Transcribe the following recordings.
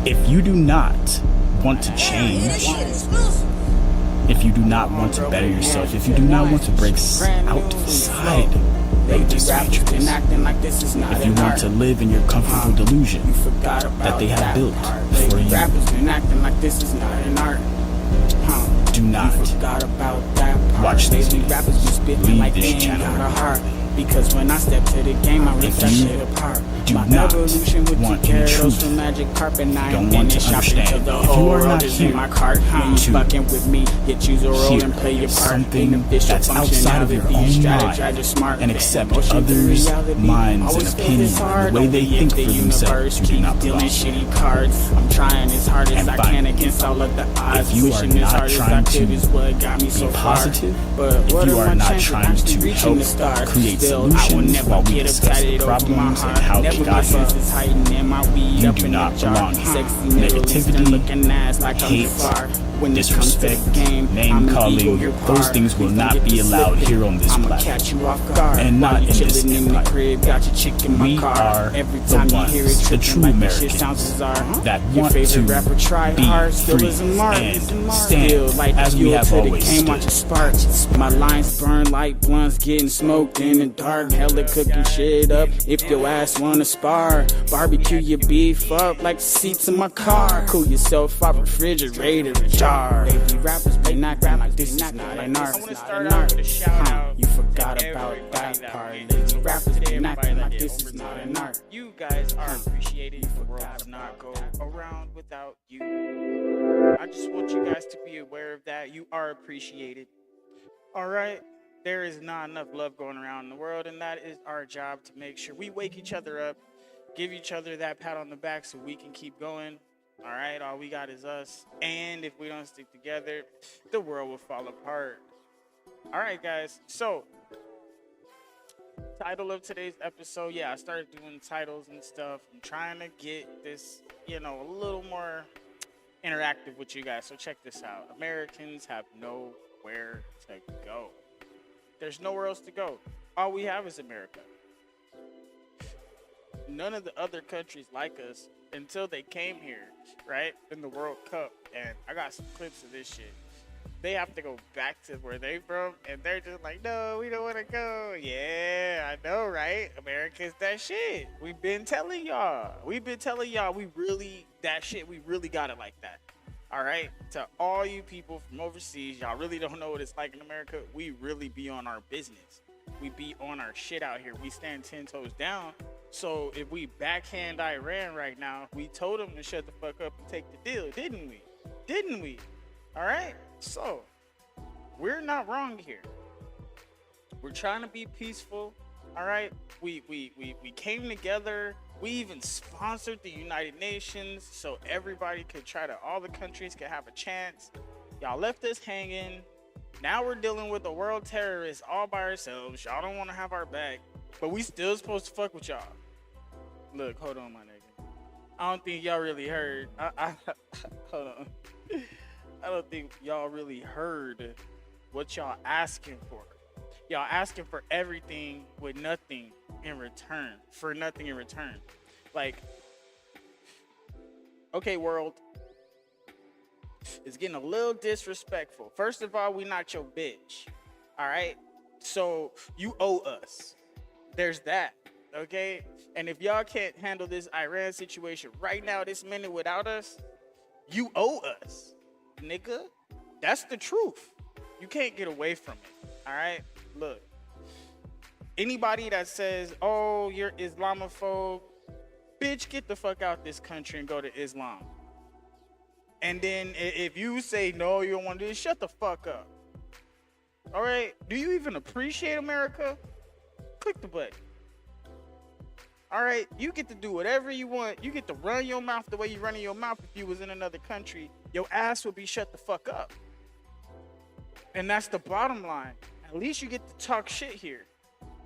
If you do not want to change, if you do not want to better yourself, if you do not want to break outside of this matrix, if you want to live in your comfortable delusion that they have built for you, do not watch this video. Leave this channel. Because when I step to the game, I rip that shit apart. Do not want any truth, don't want to understand. If you are not here to hear something that's outside of your own mind and accept others' minds and opinions and the way they think for themselves, you do not belong. I'm trying as hard as I can against all of the odds. If you are not trying to be positive, if you are not trying to help create solutions while we discuss the problems and how they got here, you do not belong here. Negativity, hate, disrespect, name calling, those things will not be allowed here on this platform and not in this empire. We are the ones, the true Americans, that want to be free and stand as we have always stood. My lines burn like blunts getting smoked in the dark. Hella cooking shit up if your ass wanna spar. Barbecue your beef up like the seats in my car. Cool yourself off refrigerator jar. Baby rappers been acting like this is not an art. You forgot about that part. Lazy rappers been acting like this is not an art. You guys are appreciated. The world does not go around without you. I just want you guys to be aware of that. You are appreciated. All right? There is not enough love going around in the world, and that is our job to make sure we wake each other up, give each other that pat on the back so we can keep going. All right? All we got is us. And if we don't stick together, the world will fall apart. All right, guys. So, title of today's episode. Yeah, I started doing titles and stuff. I'm trying to get this, a little more interactive with you guys. So check this out. Americans have nowhere to go. There's nowhere else to go. All we have is America. None of the other countries like us until they came here, right? In the World Cup. And I got some clips of this shit. They have to go back to where they from, and they're just like, no, we don't want to go. Yeah, I know, right? America's that shit. We've been telling y'all. We really got it like that. All right? To all you people from overseas, y'all really don't know what it's like in America. We really be on our business. We be on our shit out here. We stand 10 toes down. So if we backhand Iran right now, we told them to shut the fuck up and take the deal, didn't we? Didn't we? All right? So, we're not wrong here. We're trying to be peaceful, all right? We came together. We even sponsored the United Nations so everybody could all the countries could have a chance. Y'all left us hanging. Now we're dealing with a world terrorist all by ourselves. Y'all don't want to have our back, but we still supposed to fuck with y'all. Look, hold on, my nigga. I don't think y'all really heard. Hold on. I don't think y'all really heard what y'all asking for. Y'all asking for everything with nothing in return. For nothing in return. Like, okay, world. It's getting a little disrespectful. First of all, we not your bitch. All right? So, you owe us. There's that. Okay? And if y'all can't handle this Iran situation right now, this minute without us, you owe us. Nigga, that's the truth. You can't get away from it. All right, look, anybody that says, oh, you're Islamophobe, bitch, get the fuck out this country and go to Islam. And then if you say no, you don't want to do this, shut the fuck up. All right, do you even appreciate America? Click the button. All right, you get to do whatever you want. You get to run your mouth the way you run your mouth. If you was in another country, your ass would be shut the fuck up. And that's the bottom line. At least you get to talk shit here.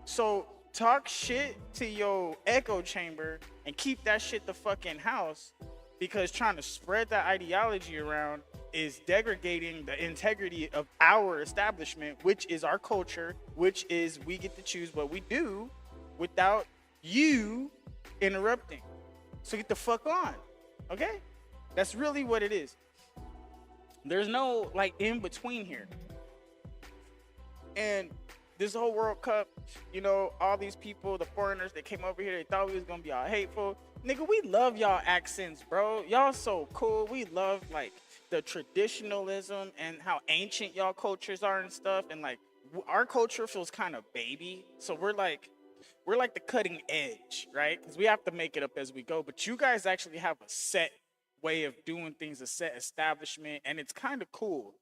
So talk shit to your echo chamber and keep that shit the fucking house, because trying to spread that ideology around is degrading the integrity of our establishment, which is our culture, which is we get to choose what we do without you interrupting. So get the fuck on, okay? That's really what it is. There's no like in between here. And this whole World Cup, you know, all these people, the foreigners that came over here, they thought we was gonna be all hateful. Nigga, we love y'all accents, bro. Y'all so cool. We love like the traditionalism and how ancient y'all cultures are and stuff. And like our culture feels kind of baby. So we're like the cutting edge, right? Because we have to make it up as we go. But you guys actually have a set way of doing things, a set establishment, and it's kind of cool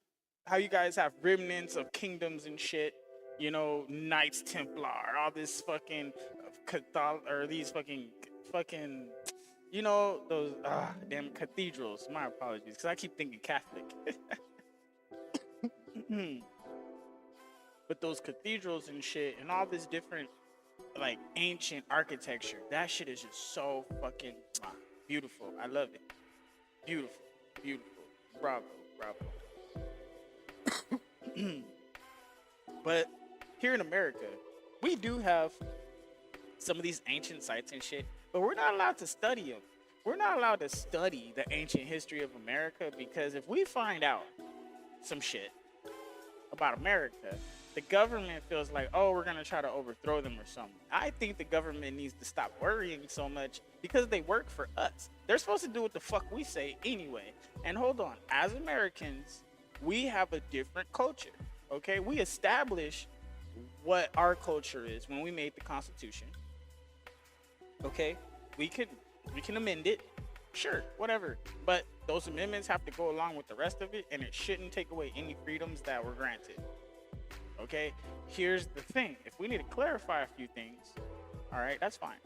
how you guys have remnants of kingdoms and shit. You know, Knights Templar, all this fucking these fucking, you know, those damn cathedrals. My apologies, because I keep thinking Catholic. But those cathedrals and shit, and all this different like ancient architecture, that shit is just so fucking beautiful. I love it. Beautiful, beautiful. Bravo, bravo. But here in America, we do have some of these ancient sites and shit, but we're not allowed to study them. We're not allowed to study the ancient history of America, because if we find out some shit about America, the government feels like, oh, we're gonna try to overthrow them or something. I think the government needs to stop worrying so much, because they work for us. They're supposed to do what the fuck we say anyway. And hold on, as Americans, we have a different culture. Okay, we established what our culture is when we made the Constitution. Okay, we can amend it, sure, whatever. But those amendments have to go along with the rest of it, and it shouldn't take away any freedoms that were granted. Okay, here's the thing: if we need to clarify a few things, all right, that's fine.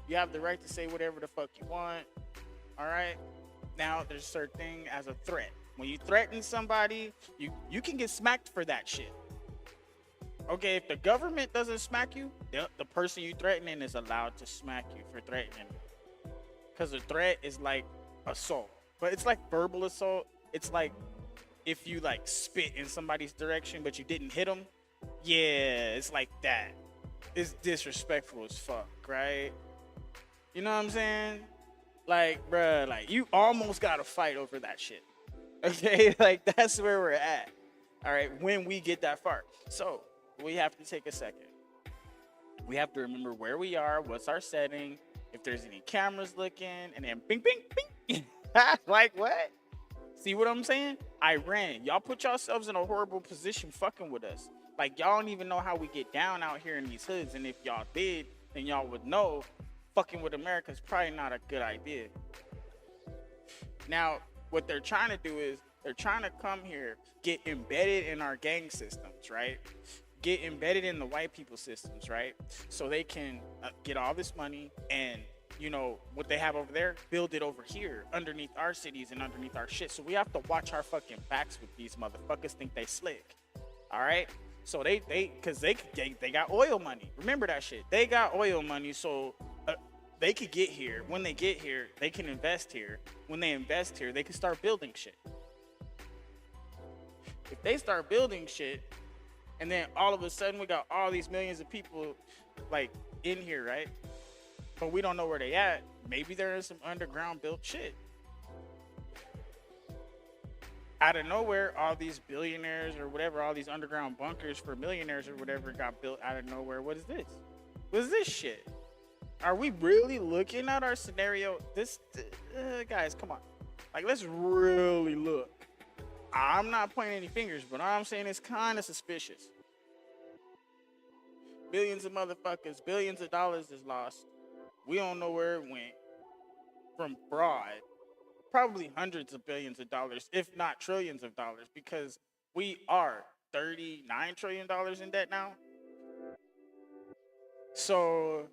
You have the right to say whatever the fuck you want. All right. Now there's a certain thing as a threat. When you threaten somebody, you can get smacked for that shit. Okay, if the government doesn't smack you, the person you threatening is allowed to smack you for threatening. Because a threat is like assault. But it's like verbal assault. It's like if you like spit in somebody's direction but you didn't hit them. Yeah, it's like that. It's disrespectful as fuck, right? You know what I'm saying? Like, bruh, like you almost got to fight over that shit. Okay, like that's where we're at. All right, when we get that far. So we have to take a second. We have to remember where we are, what's our setting, if there's any cameras looking, and then bing, bing, bing. Like what? See what I'm saying? Iran, y'all put yourselves in a horrible position fucking with us. Like y'all don't even know how we get down out here in these hoods, and if y'all did, then y'all would know fucking with America is probably not a good idea. Now, what they're trying to do is they're trying to come here, get embedded in our gang systems, right? Get embedded in the white people systems, right? So they can get all this money and, you know, what they have over there, build it over here underneath our cities and underneath our shit. So we have to watch our fucking backs with these motherfuckers think they slick. All right? So they got oil money. Remember that shit. They got oil money, so they could get here. When they get here, they can invest here. When they invest here, they can start building shit. If they start building shit, and then all of a sudden we got all these millions of people like in here, right? But we don't know where they at. Maybe there is some underground built shit. Out of nowhere, all these billionaires or whatever, all these underground bunkers for millionaires or whatever got built out of nowhere. What is this? What is this shit? Are we really looking at our scenario? Guys, come on. Like, let's really look. I'm not pointing any fingers, but all I'm saying is kind of suspicious. Billions of motherfuckers, billions of dollars is lost. We don't know where it went from fraud. Probably hundreds of billions of dollars, if not trillions of dollars, because we are $39 trillion in debt now. So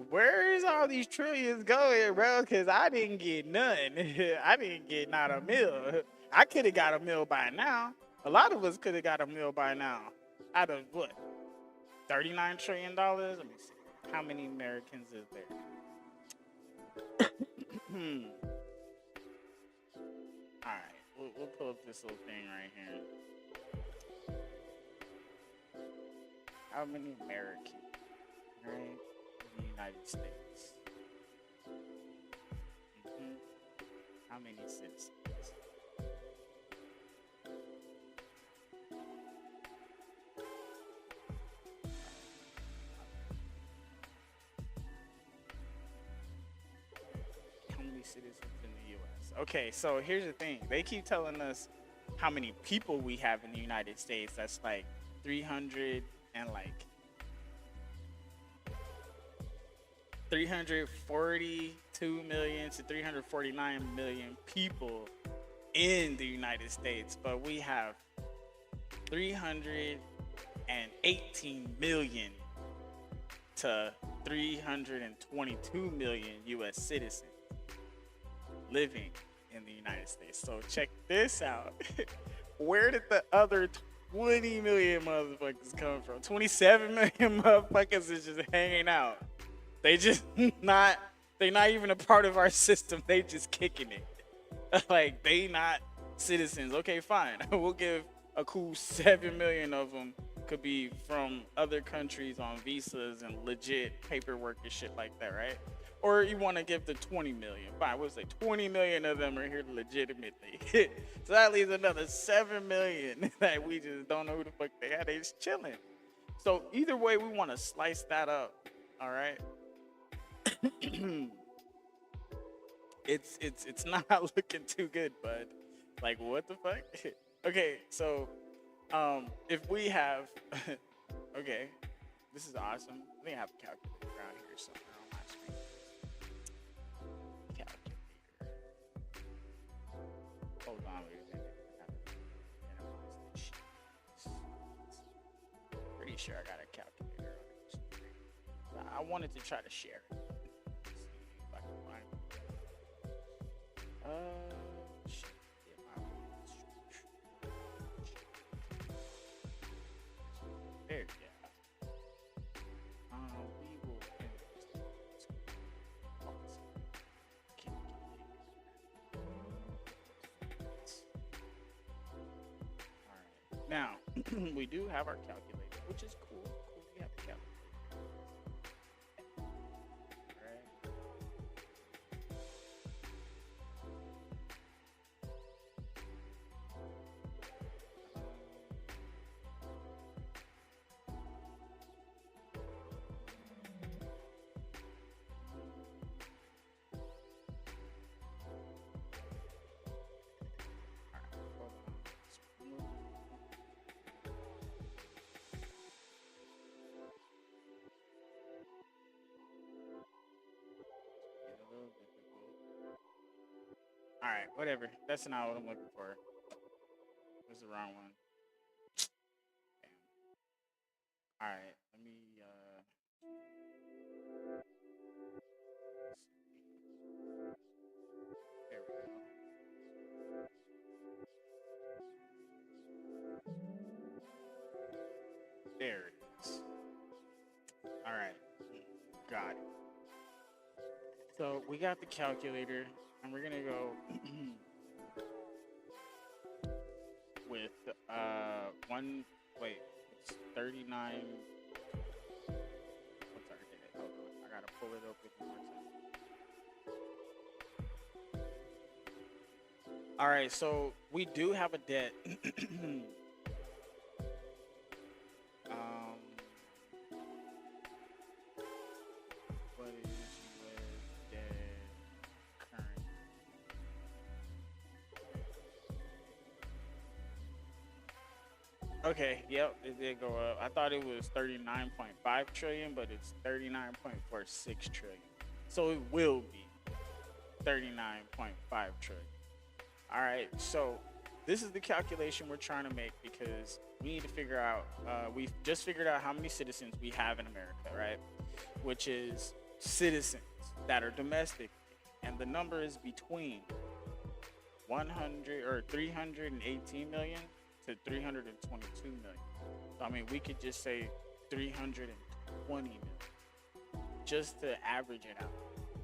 where's all these trillions going, bro? Because I didn't get none. I didn't get not a mil. I could have got a mil by now. A lot of us could have got a mil by now. Out of what? $39 trillion? Let me see. How many Americans is there? All right. We'll pull up this little thing right here. How many Americans, right? In the United States. how many citizens? How many citizens in the U.S.? Okay, so here's the thing. They keep telling us how many people we have in the United States. That's like 300 and like 342 million to 349 million people in the United States, but we have 318 million to 322 million US citizens living in the United States. So check this out. Where did the other 20 million motherfuckers come from? 27 million motherfuckers is just hanging out. They just they're not even a part of our system. They just kicking it. Like, they not citizens. Okay, fine. We'll give a cool 7 million of them could be from other countries on visas and legit paperwork and shit like that, right? Or you want to give the 20 million. Fine, we'll say 20 million of them are here legitimately. So that leaves another 7 million that we just don't know who the fuck they are. They just chilling. So either way, we want to slice that up. All right. It's not looking too good, bud. Like, what the fuck? Okay, so if we have okay, this is awesome. I think I have a calculator around here somewhere on my screen. Calculator. Hold on, wait a minute. Pretty sure I got a calculator on this screen. I wanted to try to share it. Shit. There, yeah. We will end this. Alright. Now, we do have our calculator, which is cool. We have a calculator. All right, whatever. That's not what I'm looking for. That's the wrong one. Damn. All right, let me. There we go. There it is. All right, got it. So we got the calculator, and we're gonna go with it's 39. What's our date? Hold on, I gotta pull it open one second. All right, so we do have a debt. What is US debt current? Okay, yep, it did go up. I thought it was 39.5 trillion, but it's 39.46 trillion. So it will be 39.5 trillion. All right, so this is the calculation we're trying to make because we need to figure out, we've just figured out how many citizens we have in America, right? Which is citizens that are domestic. And the number is between 318 million to 322 million. So, I mean, we could just say 320 million just to average it out.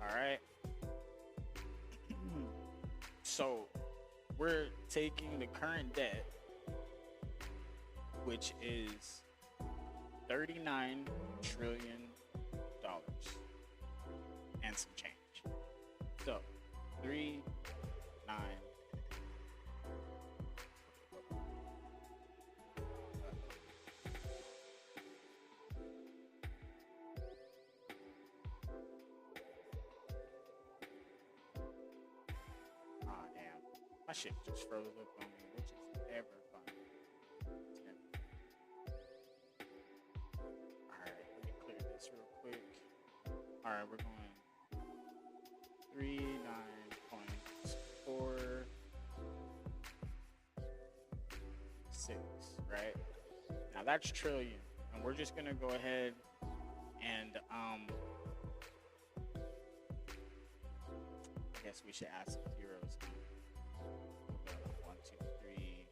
All right. So we're taking the current debt, which is $39 trillion and some change. So 3, 9, My shit just froze up on me, which is ever fun. Alright, let me clear this real quick. Alright, we're going 39.46, right? Now that's trillion. And we're just gonna go ahead and I guess we should add some zeros. We'll go 1, 2, 3.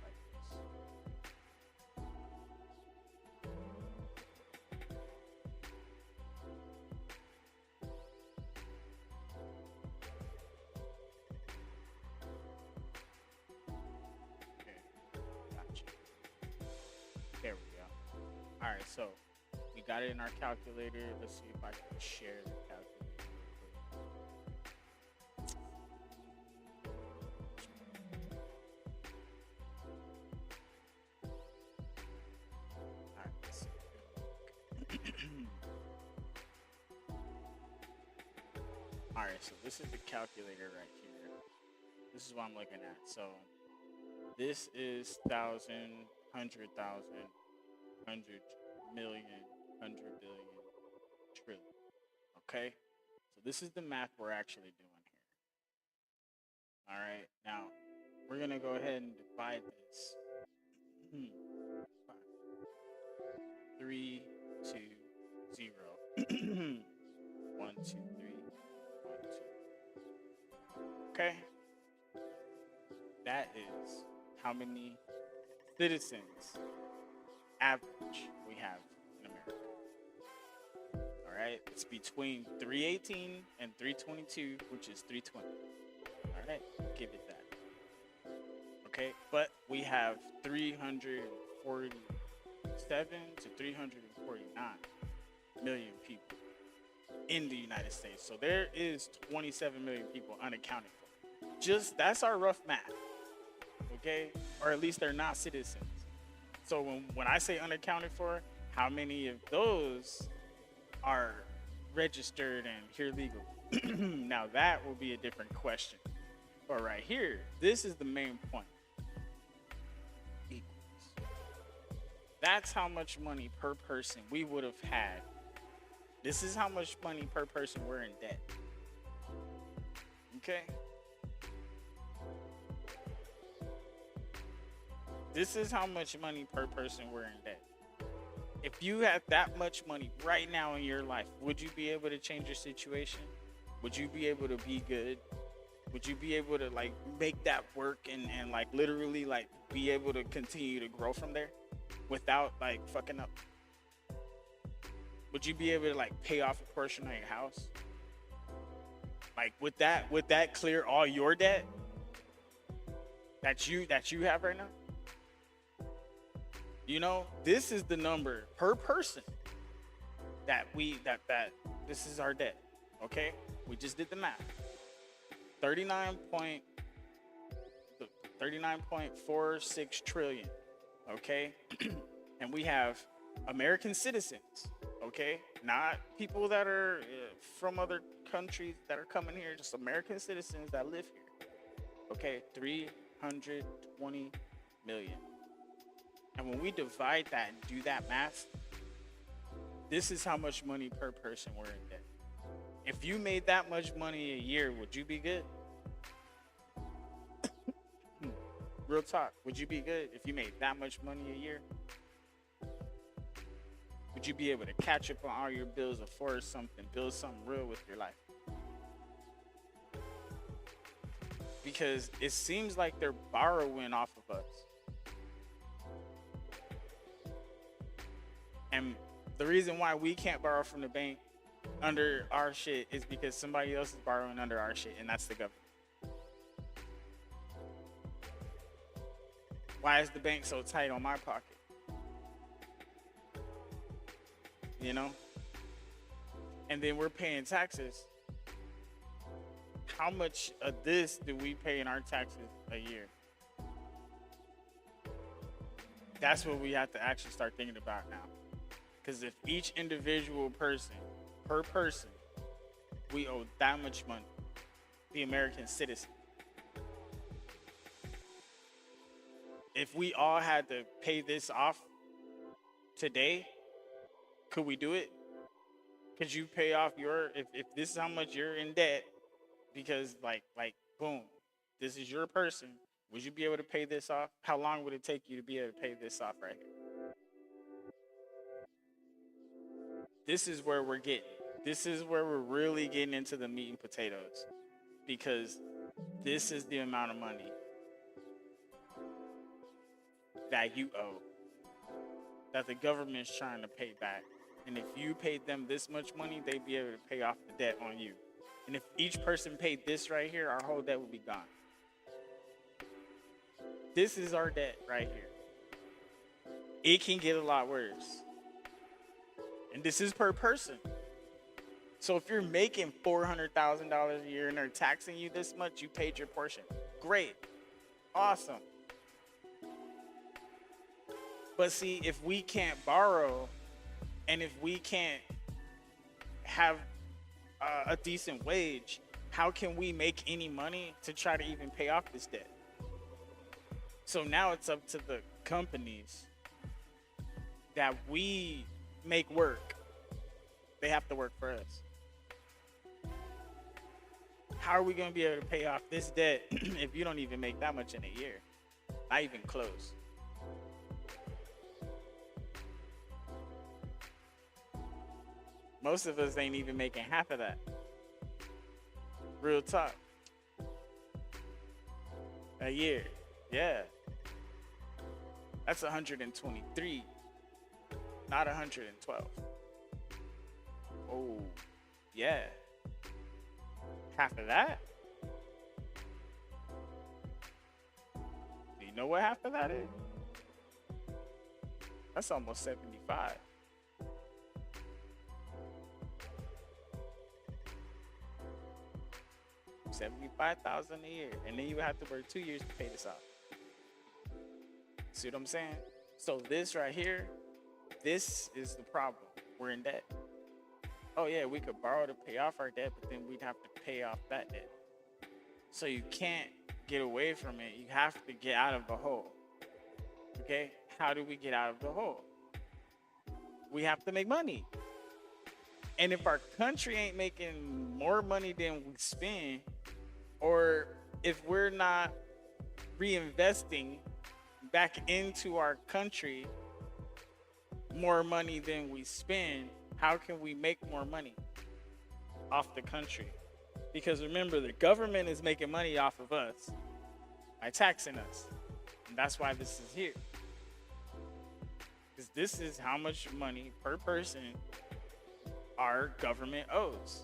Like this. Okay, gotcha. There we go. All right, so we got it in our calculator. Let's see if I can share the calculator real quick. All right, let's see. All right, so this is the calculator right here. This is what I'm looking at. So this is thousand, 100,000, 100 million, 100 billion, trillion. Okay? So this is the math we're actually doing here. All right. Now, we're going to go ahead and divide this. 3, 2, 0. 1, 2, 3, 1, 2. Okay? That is how many citizens average we have in America. All right, it's between 318 and 322, which is 320. All right, give it that. Okay, but we have 347 to 349 million people in the United States. So there is 27 million people unaccounted for. Just that's our rough math. Okay, or at least they're not citizens. So when I say unaccounted for, how many of those are registered and here legally? Now that will be a different question. But right here, this is the main point. Equals. That's how much money per person we would have had. This is how much money per person we're in debt. Okay? This is how much money per person we're in debt. If you had that much money right now in your life, would you be able to change your situation? Would you be able to be good? Would you be able to like make that work and like literally like be able to continue to grow from there without like fucking up? Would you be able to like pay off a portion of your house? Like would that clear all your debt that you have right now? You know, this is the number per person that this is our debt. Okay? We just did the math. 39.46 trillion. Okay? And we have American citizens. Okay? Not people that are from other countries that are coming here, just American citizens that live here. Okay? 320 million. And when we divide that and do that math, this is how much money per person we're in debt. If you made that much money a year, would you be good? Real talk, would you be good if you made that much money a year? Would you be able to catch up on all your bills, afford something, build something real with your life? Because it seems like they're borrowing off of us. And the reason why we can't borrow from the bank under our shit is because somebody else is borrowing under our shit, and that's the government. Why is the bank so tight on my pocket? You know? And then we're paying taxes. How much of this do we pay in our taxes a year? That's what we have to actually start thinking about now. Because if each individual person, per person, we owe that much money, the American citizen. If we all had to pay this off today, could we do it? Could you pay off if this is how much you're in debt because like boom, this is your person, would you be able to pay this off? How long would it take you to be able to pay this off right here? This is where we're getting. This is where we're really getting into the meat and potatoes, because this is the amount of money that you owe, that the government's trying to pay back. And if you paid them this much money, they'd be able to pay off the debt on you. And if each person paid this right here, our whole debt would be gone. This is our debt right here. It can get a lot worse. And this is per person. So if you're making $400,000 a year and they're taxing you this much, you paid your portion. Great. Awesome. But see, if we can't borrow, and if we can't have a decent wage, how can we make any money to try to even pay off this debt? So now it's up to the companies that we make work. They have to work for us. How are we going to be able to pay off this debt if you don't even make that much in a year? Not even close. Most of us ain't even making half of that. Real talk. A year. Yeah. That's 123, not 112. Oh, yeah. Half of that? Do you know what half of that is? That's almost 75. $75,000 a year, and then you have to work 2 years to pay this off. See what I'm saying? So this right here, this is the problem. We're in debt. Oh yeah, we could borrow to pay off our debt, but then we'd have to pay off that debt. So you can't get away from it. You have to get out of the hole. Okay? How do we get out of the hole? We have to make money. And if our country ain't making more money than we spend, or if we're not reinvesting back into our country more money than we spend, how can we make more money off the country? Because remember, the government is making money off of us by taxing us. And that's why this is here. Because this is how much money per person our government owes.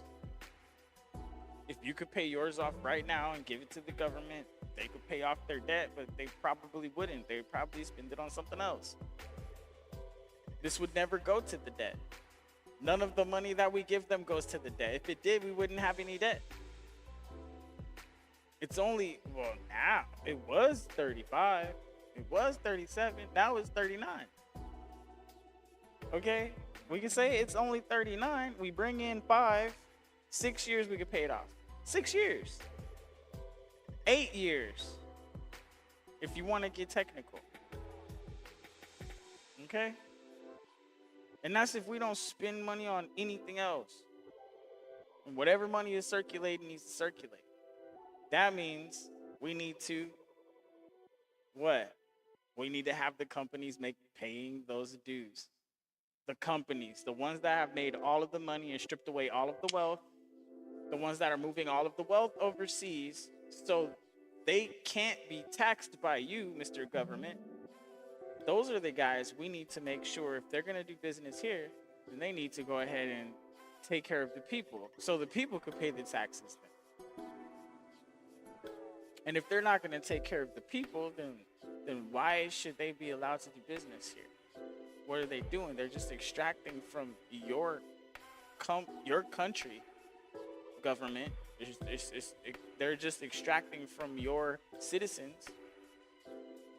If you could pay yours off right now and give it to the government, they could pay off their debt, but they probably wouldn't. They'd probably spend it on something else. This would never go to the debt. None of the money that we give them goes to the debt. If it did, we wouldn't have any debt. It's only, well, now it was 35. It was 37. Now it's 39. Okay? We can say it's only 39. We bring in 5, 6 years, we could pay it off. 6 years. 8 years. If you want to get technical. Okay? And that's if we don't spend money on anything else. And whatever money is circulating needs to circulate. That means we need to, what? We need to have the companies paying those dues. The companies, the ones that have made all of the money and stripped away all of the wealth, the ones that are moving all of the wealth overseas, so they can't be taxed by you, Mr. Government. Those are the guys we need to make sure if they're going to do business here, then they need to go ahead and take care of the people so the people could pay the taxes then. And if they're not going to take care of the people, then why should they be allowed to do business here? What are they doing? They're just extracting from your country government. They're just extracting from your citizens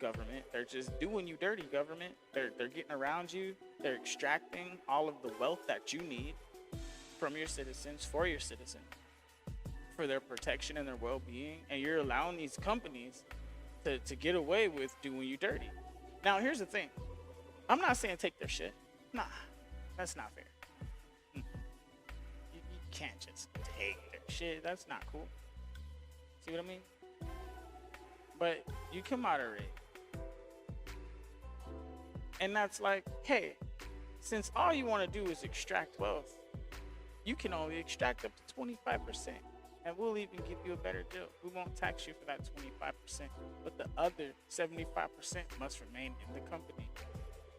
government. They're just doing you dirty, government. They're getting around you. They're extracting all of the wealth that you need from your citizens, for your citizens, for their protection and their well-being. And you're allowing these companies to get away with doing you dirty. Now, here's the thing. I'm not saying take their shit. Nah, that's not fair. You can't just take their shit. That's not cool. See what I mean? But you can moderate. And that's like, hey, since all you want to do is extract wealth, you can only extract up to 25%. And we'll even give you a better deal. We won't tax you for that 25%. But the other 75% must remain in the company.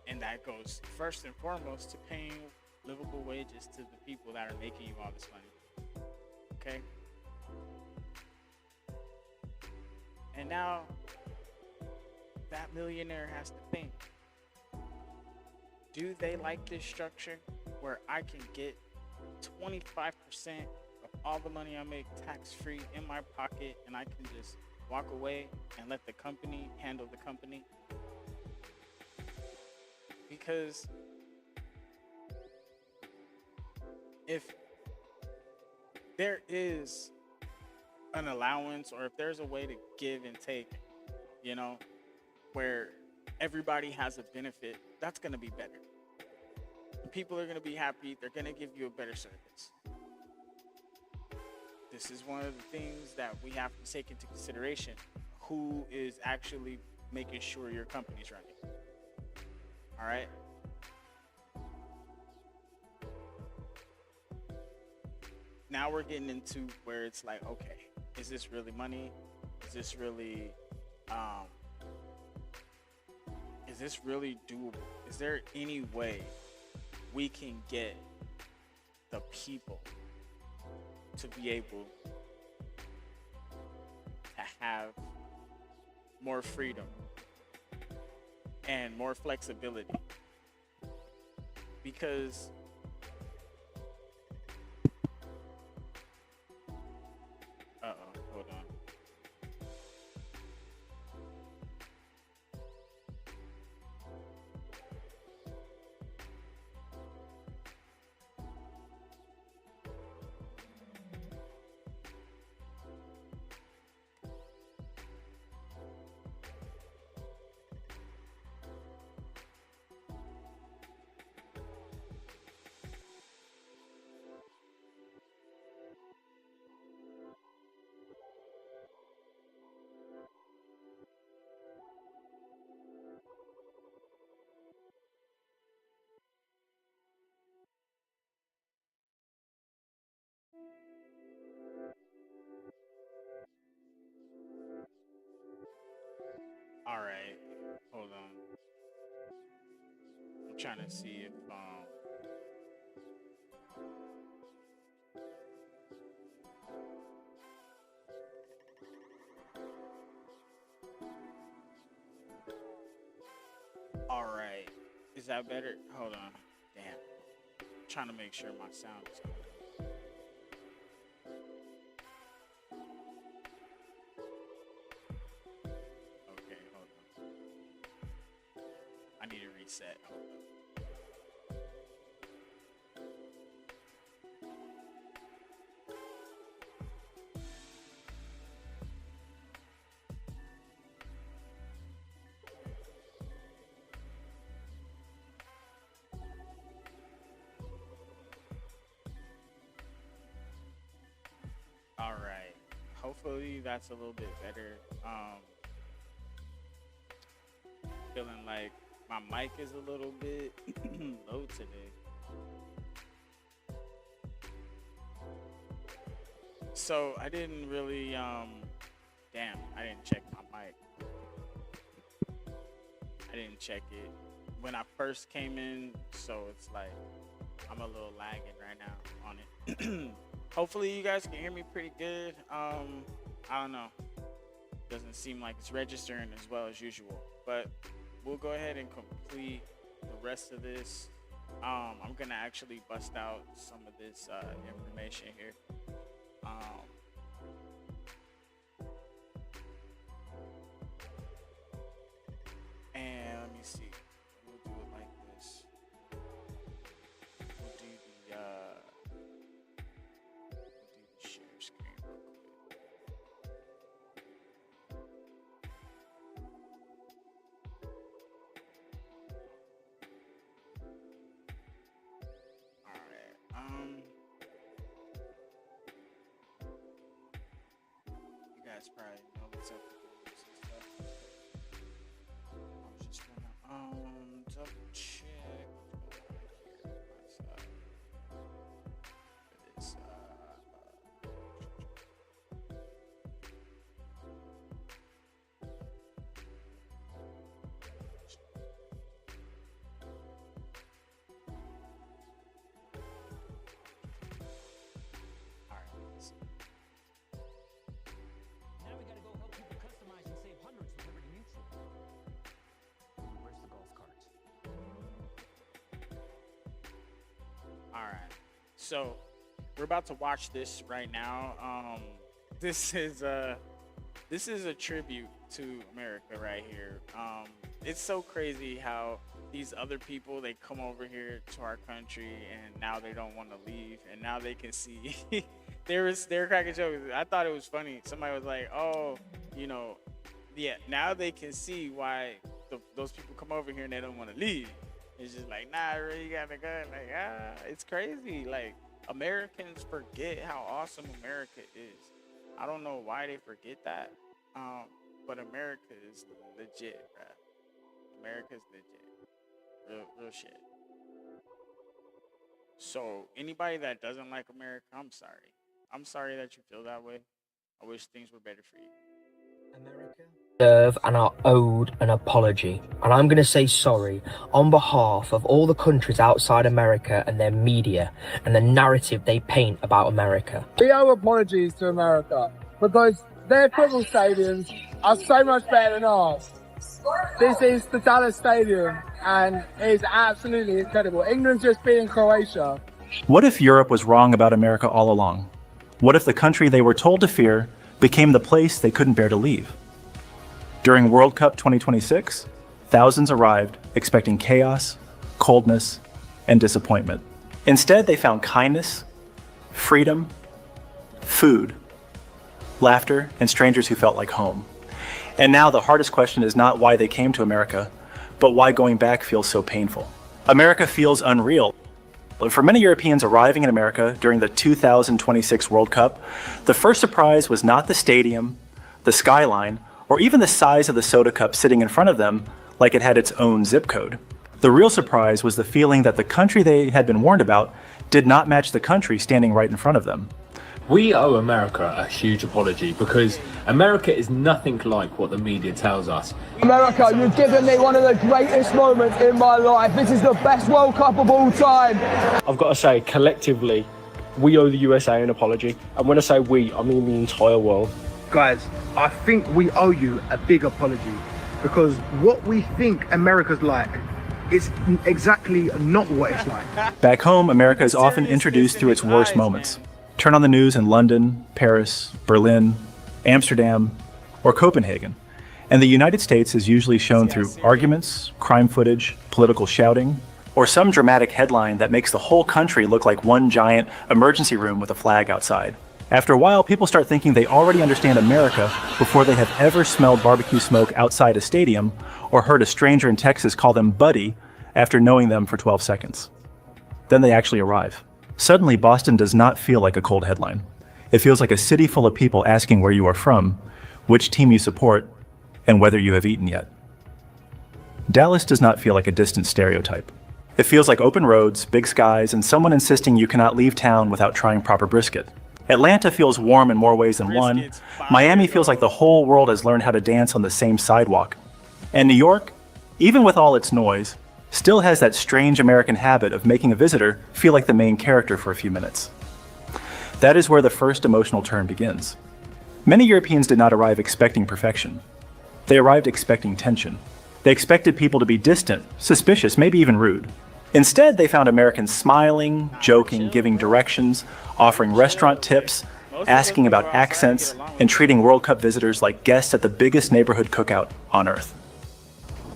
And that goes first and foremost to paying livable wages to the people that are making you all this money. Okay? And now that millionaire has to think, do they like this structure where I can get 25% of all the money I make tax-free in my pocket and I can just walk away and let the company handle the company? Because if there is an allowance, or if there's a way to give and take, you know, where everybody has a benefit, that's going to be better. People are going to be happy. They're going to give you a better service. This is one of the things that we have to take into consideration. Who is actually making sure your company's running? All right. Now we're getting into where it's like, okay, is this really money? Is this really doable? Is there any way we can get the people to be able to have more freedom and more flexibility? Because hold on. All right, hold on. I'm trying to see if all right. Is that better? Hold on. Damn. I'm trying to make sure my sound is good. Okay, hold on. I need to reset. Hold on. All right. Hopefully that's a little bit better. Feeling like my mic is a little bit low today. So I didn't really damn, I didn't check my mic. I didn't check it when I first came in, so it's like I'm a little lagging right now on it. Hopefully you guys can hear me pretty good. I don't know. Doesn't seem like it's registering as well as usual, but we'll go ahead and complete the rest of this. I'm gonna actually bust out some of this information here. guys probably know what's up with this and stuff. I was just gonna double check what's up for this. All right, let's see. Now we gotta go help people customize and save hundreds with Liberty Mutual. Where's the golf cart? All right, so we're about to watch this right now. This is a tribute to America right here. It's so crazy how these other people, they come over here to our country and now they don't want to leave, and now they can see. They're cracking jokes. I thought it was funny. Somebody was like, "Oh, yeah." Now they can see why those people come over here and they don't want to leave. It's just like, nah, really, you gotta go. Like, it's crazy. Like, Americans forget how awesome America is. I don't know why they forget that. But America is legit, bruh. America's legit. Real shit. So anybody that doesn't like America, I'm sorry. I'm sorry that you feel that way. I wish things were better for you. America deserve and are owed an apology, and I'm going to say sorry on behalf of all the countries outside America and their media and the narrative they paint about America. We owe apologies to America because their football stadiums are so much better than ours. This is the Dallas Stadium and it is absolutely incredible. England's just beating Croatia. What if Europe was wrong about America all along? What if the country they were told to fear became the place they couldn't bear to leave? During World Cup 2026, thousands arrived expecting chaos, coldness, and disappointment. Instead, they found kindness, freedom, food, laughter, and strangers who felt like home. And now the hardest question is not why they came to America, but why going back feels so painful. America feels unreal. For many Europeans arriving in America during the 2026 World Cup, the first surprise was not the stadium, the skyline, or even the size of the soda cup sitting in front of them like it had its own zip code. The real surprise was the feeling that the country they had been warned about did not match the country standing right in front of them. We owe America a huge apology because America is nothing like what the media tells us. America, you've given me one of the greatest moments in my life. This is the best World Cup of all time. I've got to say, collectively, we owe the USA an apology. And when I say we, I mean the entire world. Guys, I think we owe you a big apology because what we think America's like is exactly not what it's like. Back home, America is often introduced through its worst moments. Turn on the news in London, Paris, Berlin, Amsterdam, or Copenhagen, and the United States is usually shown through arguments, crime footage, political shouting, or some dramatic headline that makes the whole country look like one giant emergency room with a flag outside. After a while, people start thinking they already understand America before they have ever smelled barbecue smoke outside a stadium or heard a stranger in Texas call them buddy after knowing them for 12 seconds. Then they actually arrive. Suddenly, Boston does not feel like a cold headline. It feels like a city full of people asking where you are from, which team you support, and whether you have eaten yet. Dallas does not feel like a distant stereotype. It feels like open roads, big skies, and someone insisting you cannot leave town without trying proper brisket. Atlanta feels warm in more ways than one. Miami feels like the whole world has learned how to dance on the same sidewalk. And New York, even with all its noise, still has that strange American habit of making a visitor feel like the main character for a few minutes. That is where the first emotional turn begins. Many Europeans did not arrive expecting perfection. They arrived expecting tension. They expected people to be distant, suspicious, maybe even rude. Instead, they found Americans smiling, joking, giving directions, offering restaurant tips, asking about accents, and treating World Cup visitors like guests at the biggest neighborhood cookout on Earth.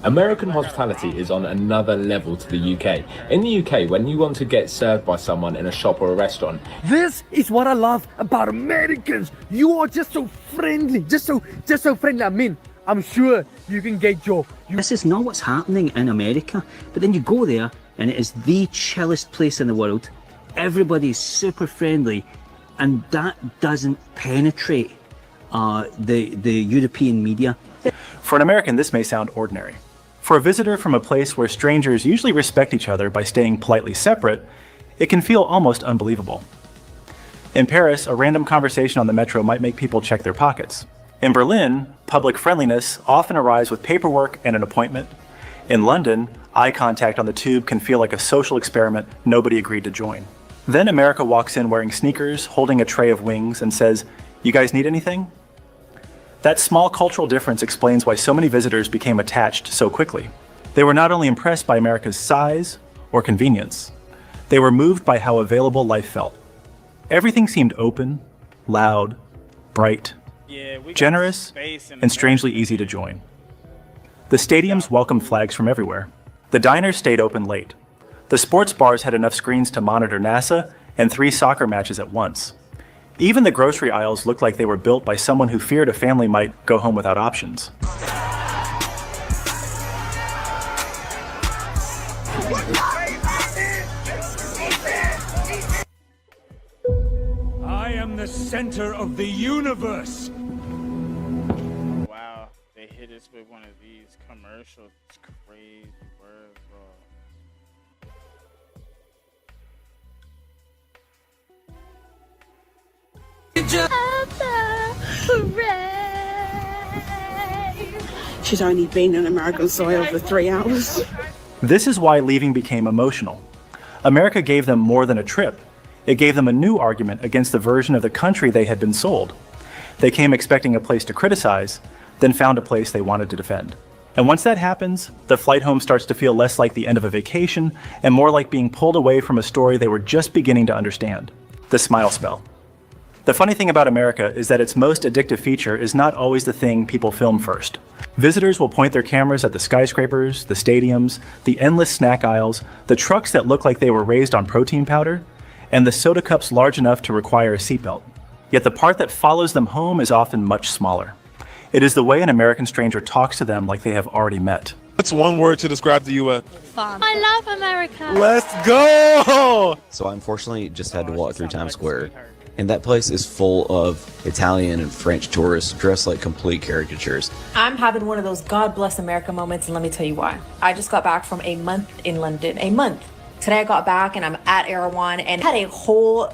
American hospitality is on another level to the UK. In the UK, when you want to get served by someone in a shop or a restaurant, this is what I love about Americans. You are just so friendly, just so friendly. I mean, I'm sure you can get your... This is not what's happening in America, but then you go there and it is the chillest place in the world. Everybody's super friendly, and that doesn't penetrate the European media. For an American, this may sound ordinary. For a visitor from a place where strangers usually respect each other by staying politely separate, it can feel almost unbelievable. In Paris, a random conversation on the metro might make people check their pockets. In Berlin, public friendliness often arrives with paperwork and an appointment. In London, eye contact on the tube can feel like a social experiment nobody agreed to join. Then America walks in wearing sneakers, holding a tray of wings, and says, "You guys need anything?" That small cultural difference explains why so many visitors became attached so quickly. They were not only impressed by America's size or convenience, they were moved by how available life felt. Everything seemed open, loud, bright, generous, and strangely easy to join. The stadiums welcomed flags from everywhere. The diners stayed open late. The sports bars had enough screens to monitor NASA and 3 soccer matches at once. Even the grocery aisles looked like they were built by someone who feared a family might go home without options. I am the center of the universe. Wow, they hit us with one of these commercials. It's crazy words, bro. She's only been on American soil for 3 hours. This is why leaving became emotional. America gave them more than a trip. It gave them a new argument against the version of the country they had been sold. They came expecting a place to criticize, then found a place they wanted to defend. And once that happens, the flight home starts to feel less like the end of a vacation and more like being pulled away from a story they were just beginning to understand. The smile spell. The funny thing about America is that its most addictive feature is not always the thing people film first. Visitors will point their cameras at the skyscrapers, the stadiums, the endless snack aisles, the trucks that look like they were raised on protein powder, and the soda cups large enough to require a seatbelt. Yet the part that follows them home is often much smaller. It is the way an American stranger talks to them like they have already met. What's one word to describe the U.S.? Fun. I love America. Let's go! So I unfortunately just had to walk through Times Square. And that place is full of Italian and French tourists dressed like complete caricatures. I'm having one of those God bless America moments, and let me tell you why. I just got back from a month in London. A month. Today I got back and I'm at Erewhon and had a whole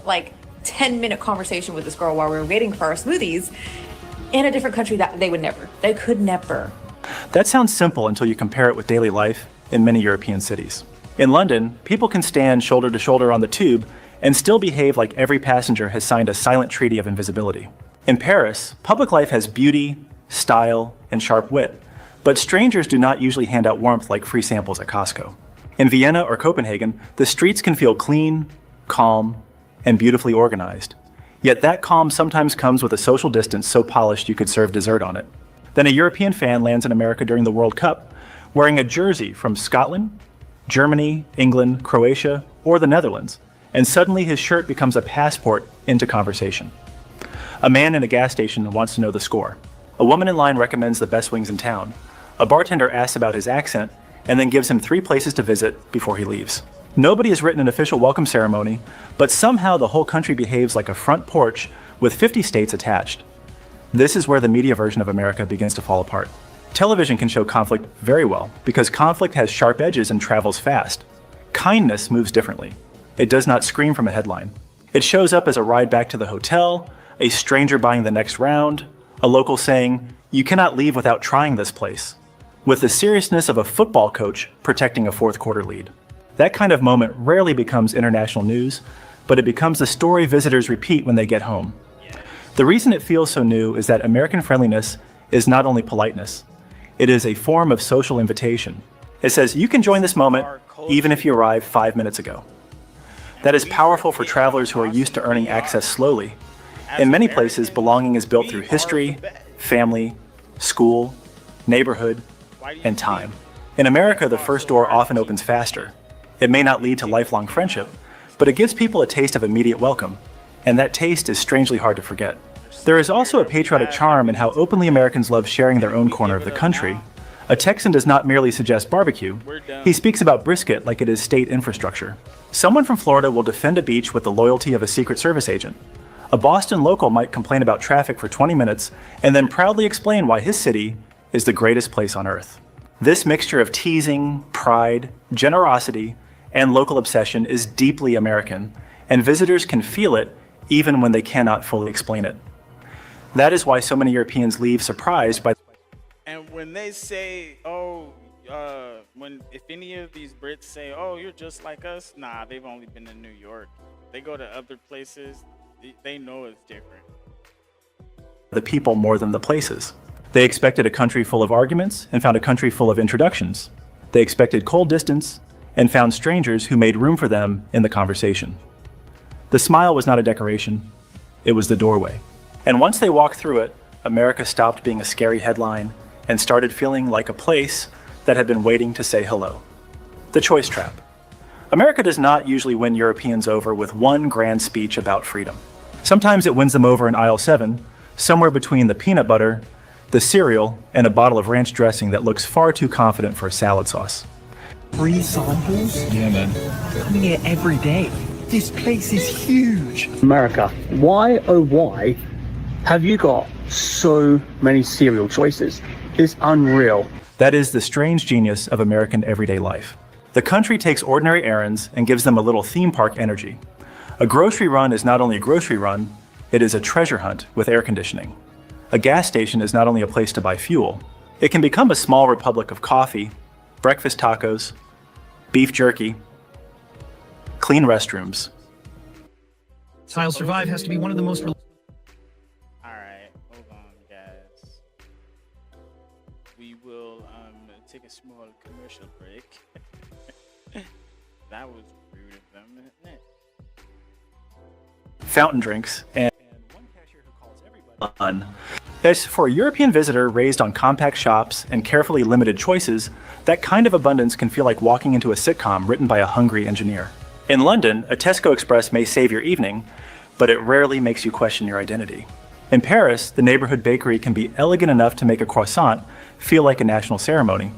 10-minute conversation with this girl while we were waiting for our smoothies in a different country that they could never. That sounds simple until you compare it with daily life in many European cities. In London, people can stand shoulder to shoulder on the tube and still behave like every passenger has signed a silent treaty of invisibility. In Paris, public life has beauty, style, and sharp wit, but strangers do not usually hand out warmth like free samples at Costco. In Vienna or Copenhagen, the streets can feel clean, calm, and beautifully organized. Yet that calm sometimes comes with a social distance so polished you could serve dessert on it. Then a European fan lands in America during the World Cup, wearing a jersey from Scotland, Germany, England, Croatia, or the Netherlands, and suddenly his shirt becomes a passport into conversation. A man in a gas station wants to know the score. A woman in line recommends the best wings in town. A bartender asks about his accent, and then gives him 3 places to visit before he leaves. Nobody has written an official welcome ceremony, but somehow the whole country behaves like a front porch with 50 states attached. This is where the media version of America begins to fall apart. Television can show conflict very well because conflict has sharp edges and travels fast. Kindness moves differently. It does not scream from a headline. It shows up as a ride back to the hotel, a stranger buying the next round, a local saying, "You cannot leave without trying this place," with the seriousness of a football coach protecting a 4th quarter lead. That kind of moment rarely becomes international news, but it becomes the story visitors repeat when they get home. The reason it feels so new is that American friendliness is not only politeness, it is a form of social invitation. It says, you can join this moment even if you arrived 5 minutes ago. That is powerful for travelers who are used to earning access slowly. In many places, belonging is built through history, family, school, neighborhood, and time. In America, the first door often opens faster. It may not lead to lifelong friendship, but it gives people a taste of immediate welcome, and that taste is strangely hard to forget. There is also a patriotic charm in how openly Americans love sharing their own corner of the country. A Texan does not merely suggest barbecue, he speaks about brisket like it is state infrastructure. Someone from Florida will defend a beach with the loyalty of a Secret Service agent. A Boston local might complain about traffic for 20 minutes and then proudly explain why his city is the greatest place on earth. This mixture of teasing, pride, generosity, and local obsession is deeply American, and visitors can feel it even when they cannot fully explain it. That is why so many Europeans leave surprised by. And when they say, oh, if any of these Brits say, oh, you're just like us, nah, they've only been in New York. They go to other places, they know it's different. The people more than the places. They expected a country full of arguments and found a country full of introductions. They expected cold distance and found strangers who made room for them in the conversation. The smile was not a decoration, it was the doorway. And once they walked through it, America stopped being a scary headline and started feeling like a place that had been waiting to say hello. The choice trap. America does not usually win Europeans over with one grand speech about freedom. Sometimes it wins them over in aisle 7, somewhere between the peanut butter, the cereal, and a bottle of ranch dressing that looks far too confident for a salad sauce. Free samples? Yeah, man. Coming here every day. This place is huge. America, why oh why have you got so many cereal choices? It's unreal. That is the strange genius of American everyday life. The country takes ordinary errands and gives them a little theme park energy. A grocery run is not only a grocery run, it is a treasure hunt with air conditioning. A gas station is not only a place to buy fuel, it can become a small republic of coffee, breakfast tacos, beef jerky, clean restrooms. Tile Survive has to be one of the most. Alright, hold on, guys. We will take a small commercial break. That was rude of them, isn't it? Fountain drinks, and one cashier who calls everybody fun. As for a European visitor raised on compact shops and carefully limited choices, that kind of abundance can feel like walking into a sitcom written by a hungry engineer. In London, a Tesco Express may save your evening, but it rarely makes you question your identity. In Paris, the neighborhood bakery can be elegant enough to make a croissant feel like a national ceremony,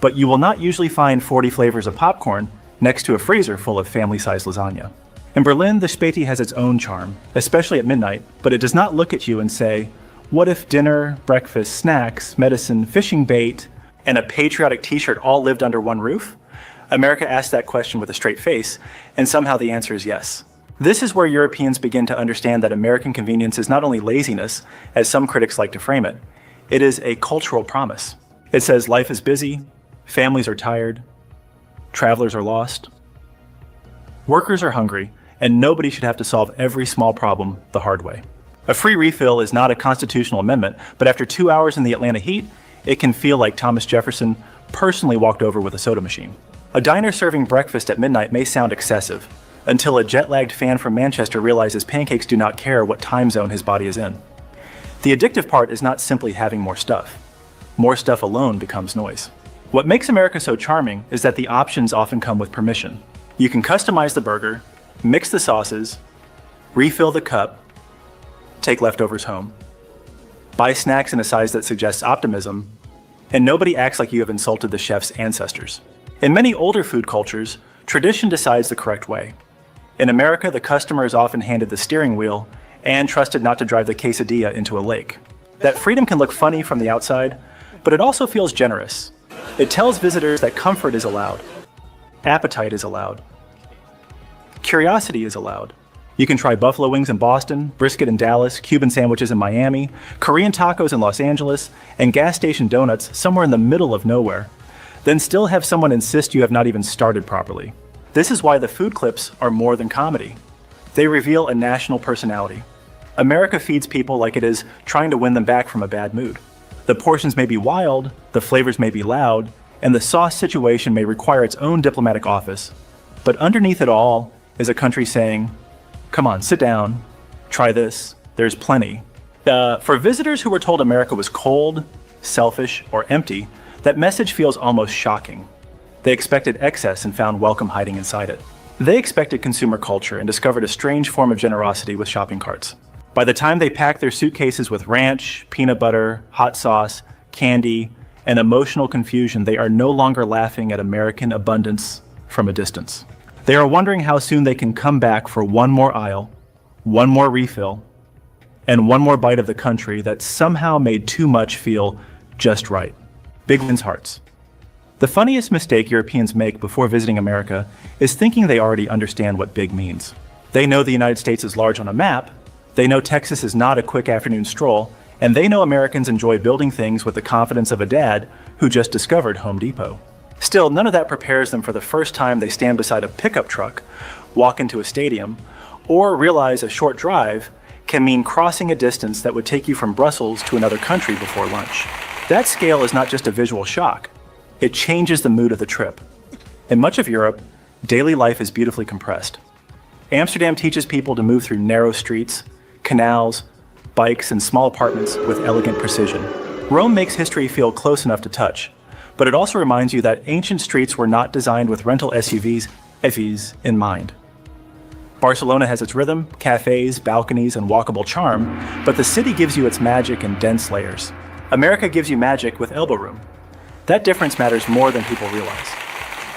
but you will not usually find 40 flavors of popcorn next to a freezer full of family-sized lasagna. In Berlin, the Späti has its own charm, especially at midnight, but it does not look at you and say, what if dinner, breakfast, snacks, medicine, fishing bait, and a patriotic t-shirt all lived under one roof? America asks that question with a straight face, and somehow the answer is yes. This is where Europeans begin to understand that American convenience is not only laziness, as some critics like to frame it, it is a cultural promise. It says life is busy, families are tired, travelers are lost, workers are hungry, and nobody should have to solve every small problem the hard way. A free refill is not a constitutional amendment, but after 2 hours in the Atlanta heat, it can feel like Thomas Jefferson personally walked over with a soda machine. A diner serving breakfast at midnight may sound excessive, until a jet-lagged fan from Manchester realizes pancakes do not care what time zone his body is in. The addictive part is not simply having more stuff. More stuff alone becomes noise. What makes America so charming is that the options often come with permission. You can customize the burger, mix the sauces, refill the cup, take leftovers home, buy snacks in a size that suggests optimism, and nobody acts like you have insulted the chef's ancestors. In many older food cultures, tradition decides the correct way. In America, the customer is often handed the steering wheel and trusted not to drive the quesadilla into a lake. That freedom can look funny from the outside, but it also feels generous. It tells visitors that comfort is allowed, appetite is allowed, curiosity is allowed. You can try buffalo wings in Boston, brisket in Dallas, Cuban sandwiches in Miami, Korean tacos in Los Angeles, and gas station donuts somewhere in the middle of nowhere. Then still have someone insist you have not even started properly. This is why the food clips are more than comedy. They reveal a national personality. America feeds people like it is trying to win them back from a bad mood. The portions may be wild, the flavors may be loud, and the sauce situation may require its own diplomatic office. But underneath it all is a country saying, come on, sit down, try this, there's plenty. For visitors who were told America was cold, selfish, or empty, that message feels almost shocking. They expected excess and found welcome hiding inside it. They expected consumer culture and discovered a strange form of generosity with shopping carts. By the time they packed their suitcases with ranch, peanut butter, hot sauce, candy, and emotional confusion, they are no longer laughing at American abundance from a distance. They are wondering how soon they can come back for one more aisle, one more refill, and one more bite of the country that somehow made too much feel just right. Big wins hearts. The funniest mistake Europeans make before visiting America is thinking they already understand what big means. They know the United States is large on a map, they know Texas is not a quick afternoon stroll, and they know Americans enjoy building things with the confidence of a dad who just discovered Home Depot. Still, none of that prepares them for the first time they stand beside a pickup truck, walk into a stadium, or realize a short drive can mean crossing a distance that would take you from Brussels to another country before lunch. That scale is not just a visual shock, it changes the mood of the trip. In much of Europe, daily life is beautifully compressed. Amsterdam teaches people to move through narrow streets, canals, bikes, and small apartments with elegant precision. Rome makes history feel close enough to touch, but it also reminds you that ancient streets were not designed with rental SUVs in mind. Barcelona has its rhythm, cafes, balconies, and walkable charm, but the city gives you its magic in dense layers. America gives you magic with elbow room. That difference matters more than people realize.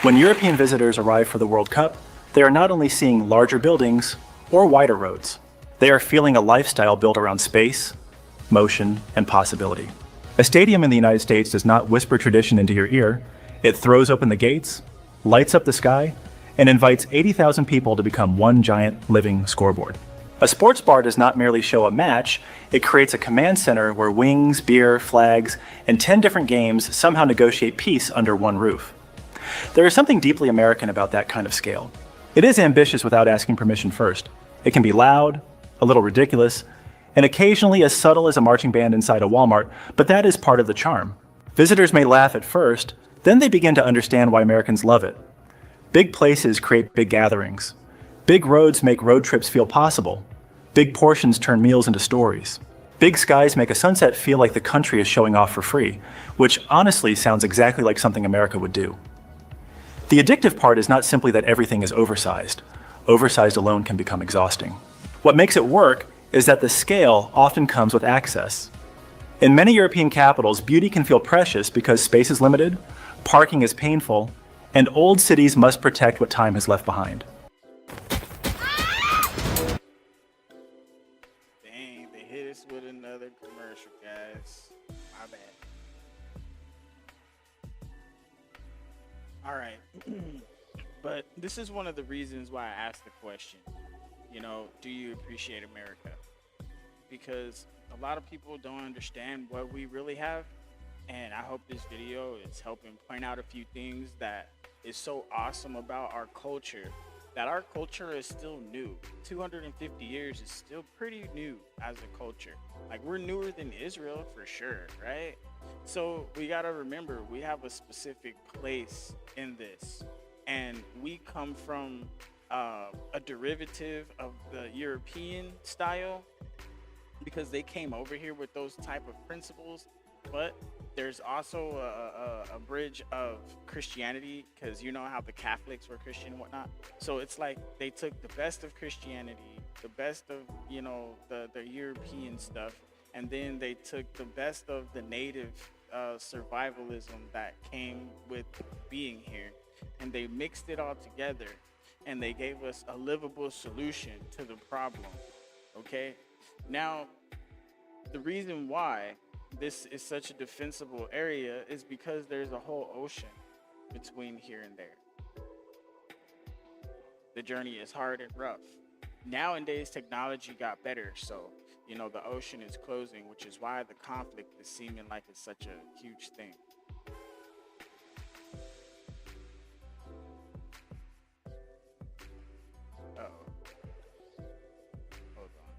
When European visitors arrive for the World Cup, they are not only seeing larger buildings or wider roads, they are feeling a lifestyle built around space, motion, and possibility. A stadium in the United States does not whisper tradition into your ear. It throws open the gates, lights up the sky, and invites 80,000 people to become one giant living scoreboard. A sports bar does not merely show a match, it creates a command center where wings, beer, flags, and 10 different games somehow negotiate peace under one roof. There is something deeply American about that kind of scale. It is ambitious without asking permission first. It can be loud, a little ridiculous, and occasionally as subtle as a marching band inside a Walmart, but that is part of the charm. Visitors may laugh at first, then they begin to understand why Americans love it. Big places create big gatherings. Big roads make road trips feel possible. Big portions turn meals into stories. Big skies make a sunset feel like the country is showing off for free, which honestly sounds exactly like something America would do. The addictive part is not simply that everything is oversized. Oversized alone can become exhausting. What makes it work is that the scale often comes with access. In many European capitals, beauty can feel precious because space is limited, parking is painful, and old cities must protect what time has left behind. Dang, they hit us with another commercial, guys. My bad. All right. But this is one of the reasons why I asked the question, do you appreciate America? Because a lot of people don't understand what we really have. And I hope this video is helping point out a few things that is so awesome about our culture, that our culture is still new. 250 years is still pretty new as a culture. Like, we're newer than Israel for sure, right? So we gotta remember, we have a specific place in this. And we come from a derivative of the European style because they came over here with those type of principles. But there's also a bridge of Christianity, because you know how the Catholics were Christian and whatnot. So it's like they took the best of Christianity, the best of, the European stuff, and then they took the best of the native survivalism that came with being here, and they mixed it all together, and they gave us a livable solution to the problem. Okay? Now, the reason why this is such a defensible area is because there's a whole ocean between here and there. The journey is hard and rough. Nowadays, technology got better, so the ocean is closing, which is why the conflict is seeming like it's such a huge thing. Hold on.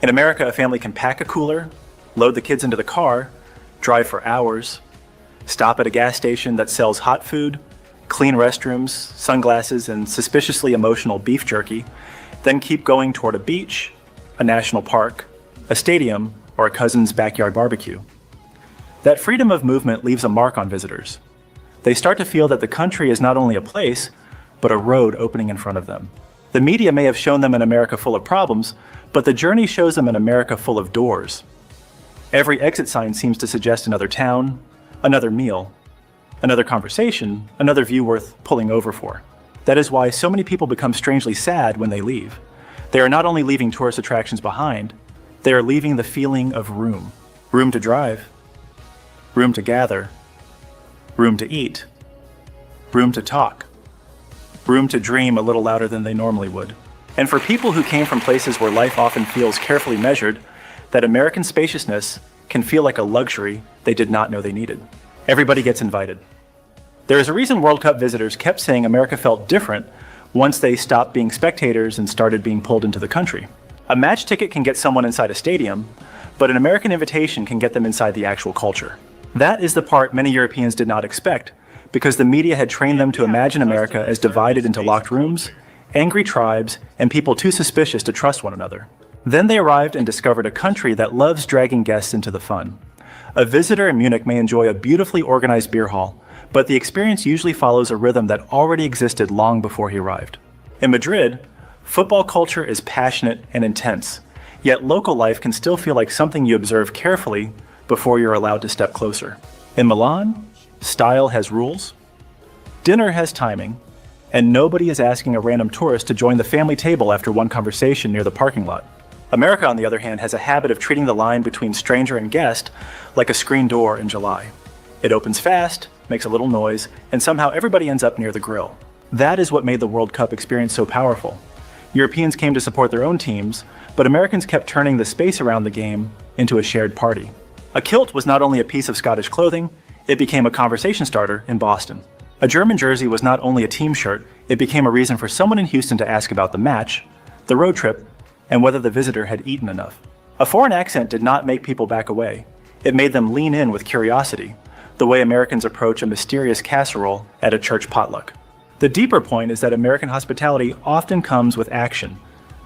In America, a family can pack a cooler, load the kids into the car, drive for hours, stop at a gas station that sells hot food, clean restrooms, sunglasses, and suspiciously emotional beef jerky, then keep going toward a beach, a national park, a stadium, or a cousin's backyard barbecue. That freedom of movement leaves a mark on visitors. They start to feel that the country is not only a place, but a road opening in front of them. The media may have shown them an America full of problems, but the journey shows them an America full of doors. Every exit sign seems to suggest another town, another meal, another conversation, another view worth pulling over for. That is why so many people become strangely sad when they leave. They are not only leaving tourist attractions behind, they are leaving the feeling of room. Room to drive, room to gather, room to eat, room to talk, room to dream a little louder than they normally would. And for people who came from places where life often feels carefully measured, that American spaciousness can feel like a luxury they did not know they needed. Everybody gets invited. There is a reason World Cup visitors kept saying America felt different once they stopped being spectators and started being pulled into the country. A match ticket can get someone inside a stadium, but an American invitation can get them inside the actual culture. That is the part many Europeans did not expect, because the media had trained them to imagine America as divided into locked rooms, angry tribes, and people too suspicious to trust one another. Then they arrived and discovered a country that loves dragging guests into the fun. A visitor in Munich may enjoy a beautifully organized beer hall, but the experience usually follows a rhythm that already existed long before he arrived. In Madrid, football culture is passionate and intense, yet local life can still feel like something you observe carefully before you're allowed to step closer. In Milan, style has rules, dinner has timing, and nobody is asking a random tourist to join the family table after one conversation near the parking lot. America, on the other hand, has a habit of treating the line between stranger and guest like a screen door in July. It opens fast, makes a little noise, and somehow everybody ends up near the grill. That is what made the World Cup experience so powerful. Europeans came to support their own teams, but Americans kept turning the space around the game into a shared party. A kilt was not only a piece of Scottish clothing, it became a conversation starter in Boston. A German jersey was not only a team shirt, it became a reason for someone in Houston to ask about the match, the road trip, and whether the visitor had eaten enough. A foreign accent did not make people back away. It made them lean in with curiosity, the way Americans approach a mysterious casserole at a church potluck. The deeper point is that American hospitality often comes with action,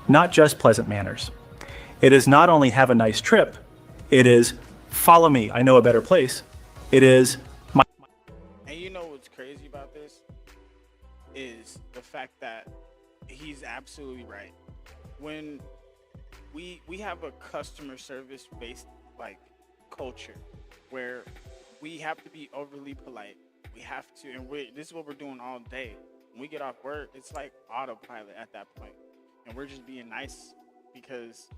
not just pleasant manners. It is not only have a nice trip, it is follow me, I know a better place. It is my. And you know what's crazy about this is the fact that he's absolutely right. When we have a customer service based like culture where we have to be overly polite. We have to, and this is what we're doing all day. When we get off work, it's like autopilot at that point. And we're just being nice because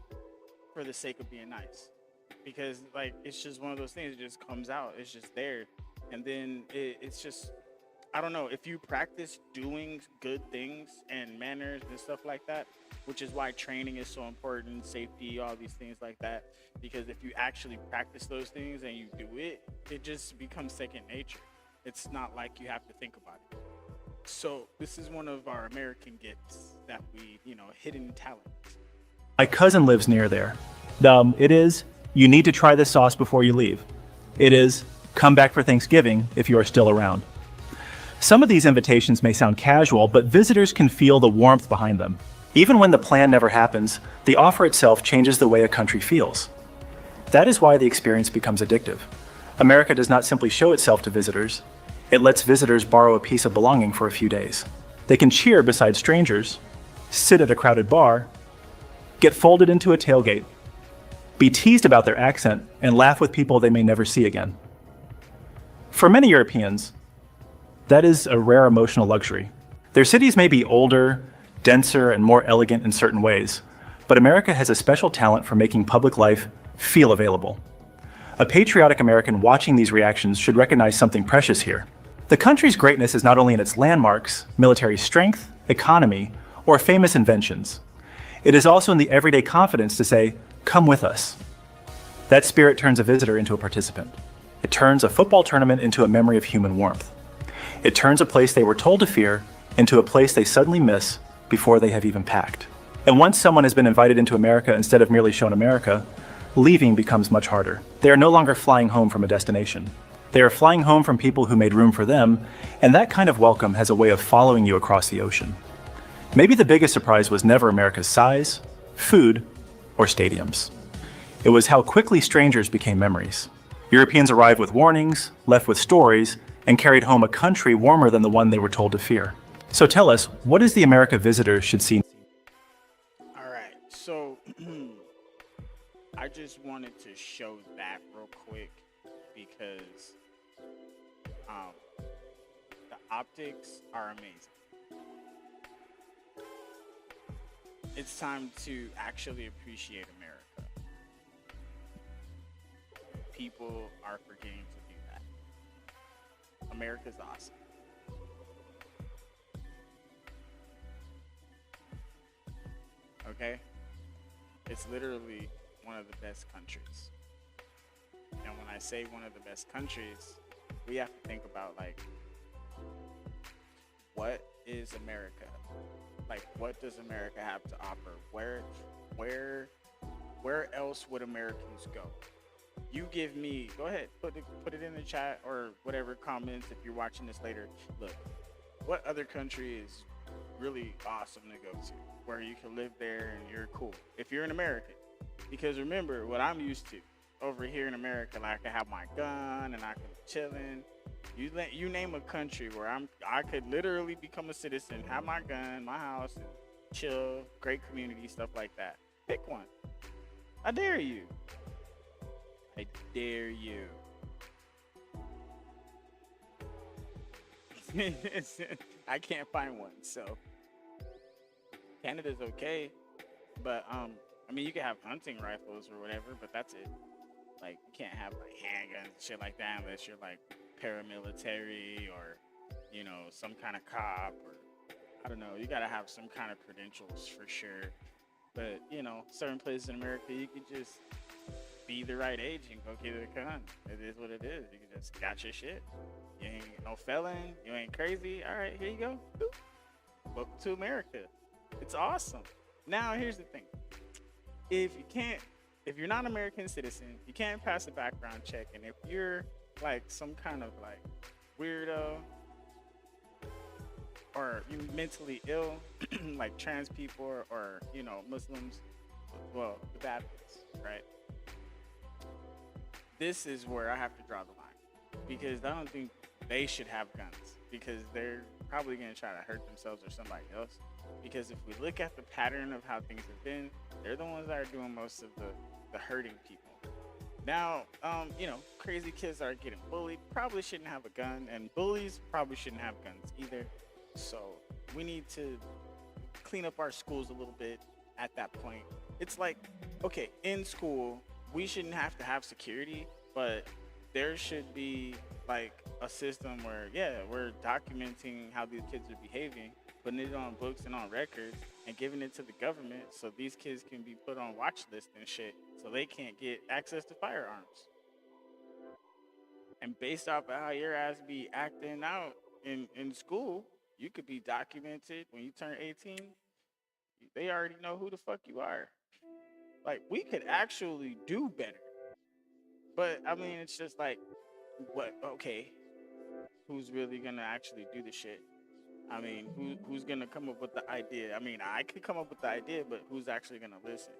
for the sake of being nice. Because like it's just one of those things, it just comes out. It's just there. And then it's just, I don't know, if you practice doing good things and manners and stuff like that, which is why training is so important, safety, all these things like that. Because if you actually practice those things and you do it, it just becomes second nature. It's not like you have to think about it. So this is one of our American gifts that we, hidden talent. My cousin lives near there. It is, you need to try this sauce before you leave. It is, come back for Thanksgiving if you are still around. Some of these invitations may sound casual, but visitors can feel the warmth behind them. Even when the plan never happens, the offer itself changes the way a country feels. That is why the experience becomes addictive. America does not simply show itself to visitors. It lets visitors borrow a piece of belonging for a few days. They can cheer beside strangers, sit at a crowded bar, get folded into a tailgate, be teased about their accent, and laugh with people they may never see again. For many Europeans, that is a rare emotional luxury. Their cities may be older, denser, and more elegant in certain ways, but America has a special talent for making public life feel available. A patriotic American watching these reactions should recognize something precious here. The country's greatness is not only in its landmarks, military strength, economy, or famous inventions. It is also in the everyday confidence to say, come with us. That spirit turns a visitor into a participant. It turns a football tournament into a memory of human warmth. It turns a place they were told to fear into a place they suddenly miss before they have even packed. And once someone has been invited into America instead of merely shown America, leaving becomes much harder. They are no longer flying home from a destination. They are flying home from people who made room for them, and that kind of welcome has a way of following you across the ocean. Maybe the biggest surprise was never America's size, food, or stadiums. It was how quickly strangers became memories. Europeans arrived with warnings, left with stories, and carried home a country warmer than the one they were told to fear. So tell us, what is the America visitors should see? All right, so I just wanted to show that real quick because the optics are amazing. It's time to actually appreciate America. People are forgetting to do that. America's awesome. Okay? It's literally one of the best countries. And when I say one of the best countries, we have to think about, like, what is America? Like, what does America have to offer? Where else would Americans go? You give me, go ahead, put it in the chat or whatever comments if you're watching this later. Look, what other country is really awesome to go to where you can live there and you're cool if you're an American? Because remember what I'm used to over here in America, like I can have my gun and I can be chilling. You name a country where I could literally become a citizen, have my gun, my house, and chill, great community, stuff like that. Pick one. I dare you. I dare you. I can't find one, so Canada's okay, but I mean, you can have hunting rifles or whatever, but that's it. Like, you can't have like handguns and shit like that unless you're like paramilitary or, you know, some kind of cop, or I don't know. You gotta have some kind of credentials for sure. But you know, certain places in America, you could just be the right age and go get a gun. It is what it is. You can just got your shit. You ain't no felon. You ain't crazy. All right, here you go. Welcome to America. It's awesome. Now, here's the thing. If you're not an American citizen, you can't pass a background check. And if you're like some kind of like weirdo or you're mentally ill, like trans people or you know, Muslims, well, the Baptists, right? This is where I have to draw the line, because I don't think they should have guns, because they're probably going to try to hurt themselves or somebody else. Because if we look at the pattern of how things have been, they're the ones that are doing most of the hurting people. Now, you know, crazy kids that are getting bullied probably shouldn't have a gun, and bullies probably shouldn't have guns either. So we need to clean up our schools a little bit at that point. It's like, okay, in school, we shouldn't have to have security, but there should be like a system where, yeah, we're documenting how these kids are behaving, putting it on books and on records, and giving it to the government so these kids can be put on watch lists and shit so they can't get access to firearms. And based off of how your ass be acting out in school, you could be documented when you turn 18. They already know who the fuck you are. Like, we could actually do better. But I mean, it's just like, what? Okay, who's really gonna actually do the shit? I mean, who's gonna come up with the idea? I mean, I could come up with the idea, but who's actually gonna listen,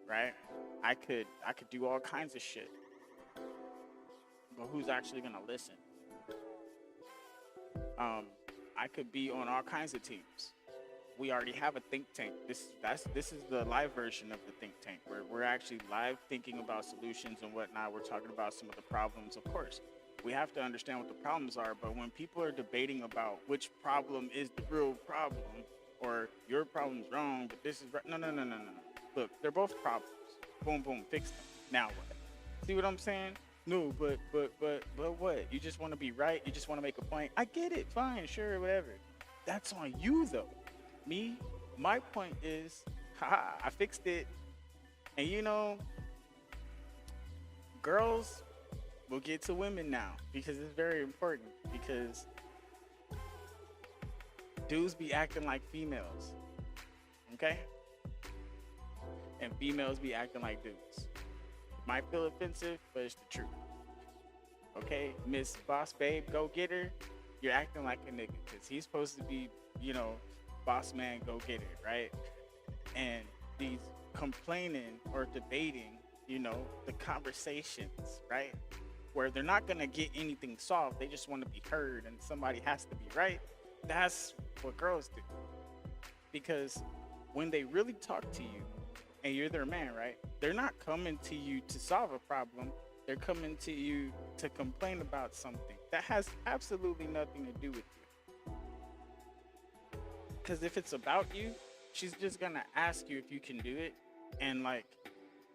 right? I could do all kinds of shit, but who's actually gonna listen? I could be on all kinds of teams. We already have a think tank. This is the live version of the think tank, where we're actually live thinking about solutions and whatnot. We're talking about some of the problems. Of course, we have to understand what the problems are, but when people are debating about which problem is the real problem, or your problem's wrong, but this is right. No. Look, they're both problems. Boom, boom, fix them. Now what? See what I'm saying? No, but what? You just want to be right? You just want to make a point? I get it. Fine, sure, whatever. That's on you, though. Me, my point is, haha, I fixed it. And you know, girls will get to women now, because it's very important, because dudes be acting like females, okay? And females be acting like dudes. Might feel offensive, but it's the truth. Okay, Miss Boss Babe, go get her. You're acting like a nigga, because he's supposed to be, you know, boss man, go get it, right? And these complaining or debating, you know, the conversations, right? Where they're not gonna get anything solved, they just want to be heard and somebody has to be right. That's what girls do. Because when they really talk to you and you're their man, right? They're not coming to you to solve a problem. They're coming to you to complain about something that has absolutely nothing to do with you. Because if it's about you, she's just gonna ask you if you can do it. And like,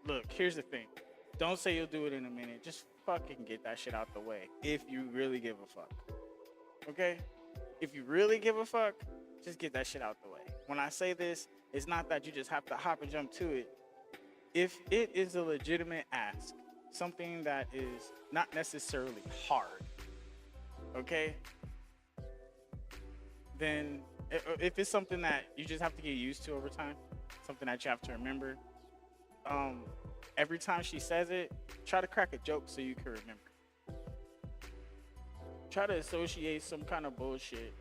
look, here's the thing. Don't say you'll do it in a minute. Just fucking get that shit out the way if you really give a fuck. Okay? If you really give a fuck, just get that shit out the way. When I say this, it's not that you just have to hop and jump to it. If it is a legitimate ask, something that is not necessarily hard, okay? Then if it's something that you just have to get used to over time, something that you have to remember, every time she says it, try to crack a joke so you can remember. Try to associate some kind of bullshit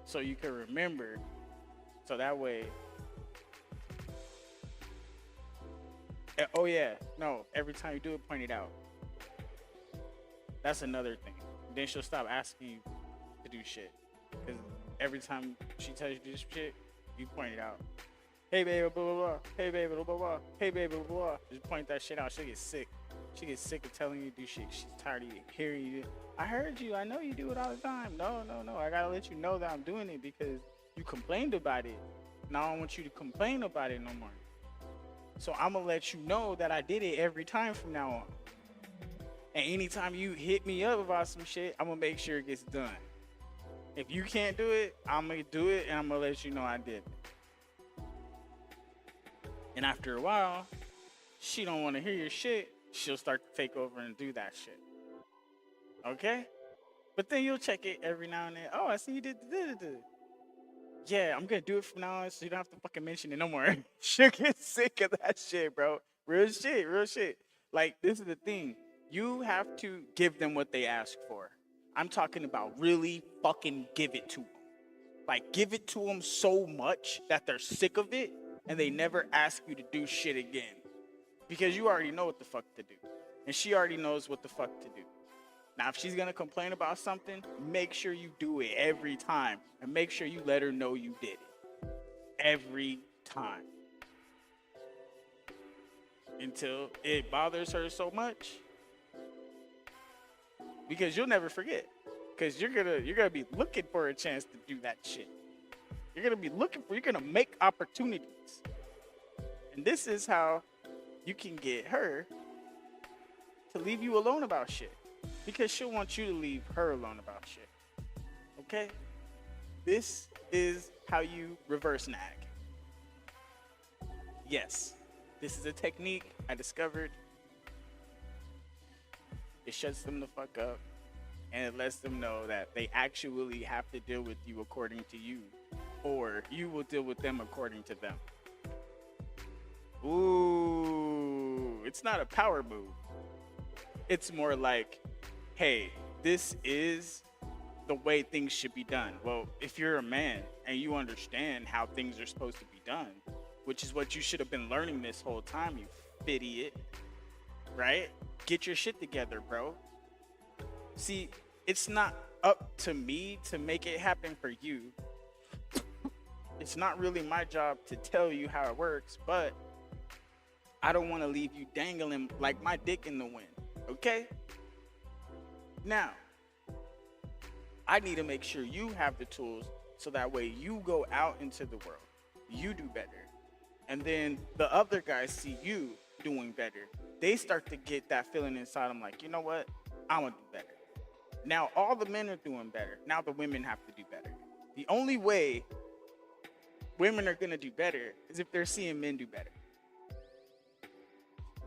so you can remember, so that way. Oh yeah, no, every time you do it, point it out. That's another thing. Then she'll stop asking you to do shit. Because every time she tells you to do shit, you point it out. Hey baby, blah blah blah. Hey baby, blah blah blah. Hey baby, blah blah blah. Just point that shit out. She'll get sick. She gets sick of telling you to do shit. She's tired of hearing you. I heard you. I know you do it all the time. No. I gotta let you know that I'm doing it because you complained about it. Now I don't want you to complain about it no more. So I'm gonna let you know that I did it every time from now on. And anytime you hit me up about some shit, I'm gonna make sure it gets done. If you can't do it, I'm gonna do it and I'm gonna let you know I did it. And after a while, she don't want to hear your shit. She'll start to take over and do that shit. Okay? But then you'll check it every now and then. Oh, I see you did. Yeah, I'm gonna do it from now on so you don't have to fucking mention it no more. She'll get sick of that shit, bro. Real shit. Like, this is the thing. You have to give them what they ask for. I'm talking about really fucking give it to them. Like, give it to them so much that they're sick of it and they never ask you to do shit again. Because you already know what the fuck to do. And she already knows what the fuck to do. Now, if she's gonna complain about something, make sure you do it every time. And make sure you let her know you did it. Every time. Until it bothers her so much. Because you'll never forget. Because you're gonna be looking for a chance to do that shit. You're gonna make opportunities. And this is how you can get her to leave you alone about shit. Because she'll want you to leave her alone about shit. Okay? This is how you reverse nag. Yes, this is a technique I discovered. It shuts them the fuck up. And it lets them know that they actually have to deal with you according to you. Or you will deal with them according to them. Ooh, it's not a power move. It's more like, hey, this is the way things should be done. Well, if you're a man and you understand how things are supposed to be done, which is what you should have been learning this whole time, you idiot, right? Get your shit together, bro. See, it's not up to me to make it happen for you. It's not really my job to tell you how it works, but I don't want to leave you dangling like my dick in the wind, okay? Now, I need to make sure you have the tools so that way you go out into the world, you do better. And then the other guys see you doing better. They start to get that feeling inside them like, you know what? I'm gonna do better. Now all the men are doing better. Now the women have to do better. The only way women are gonna do better is if they're seeing men do better.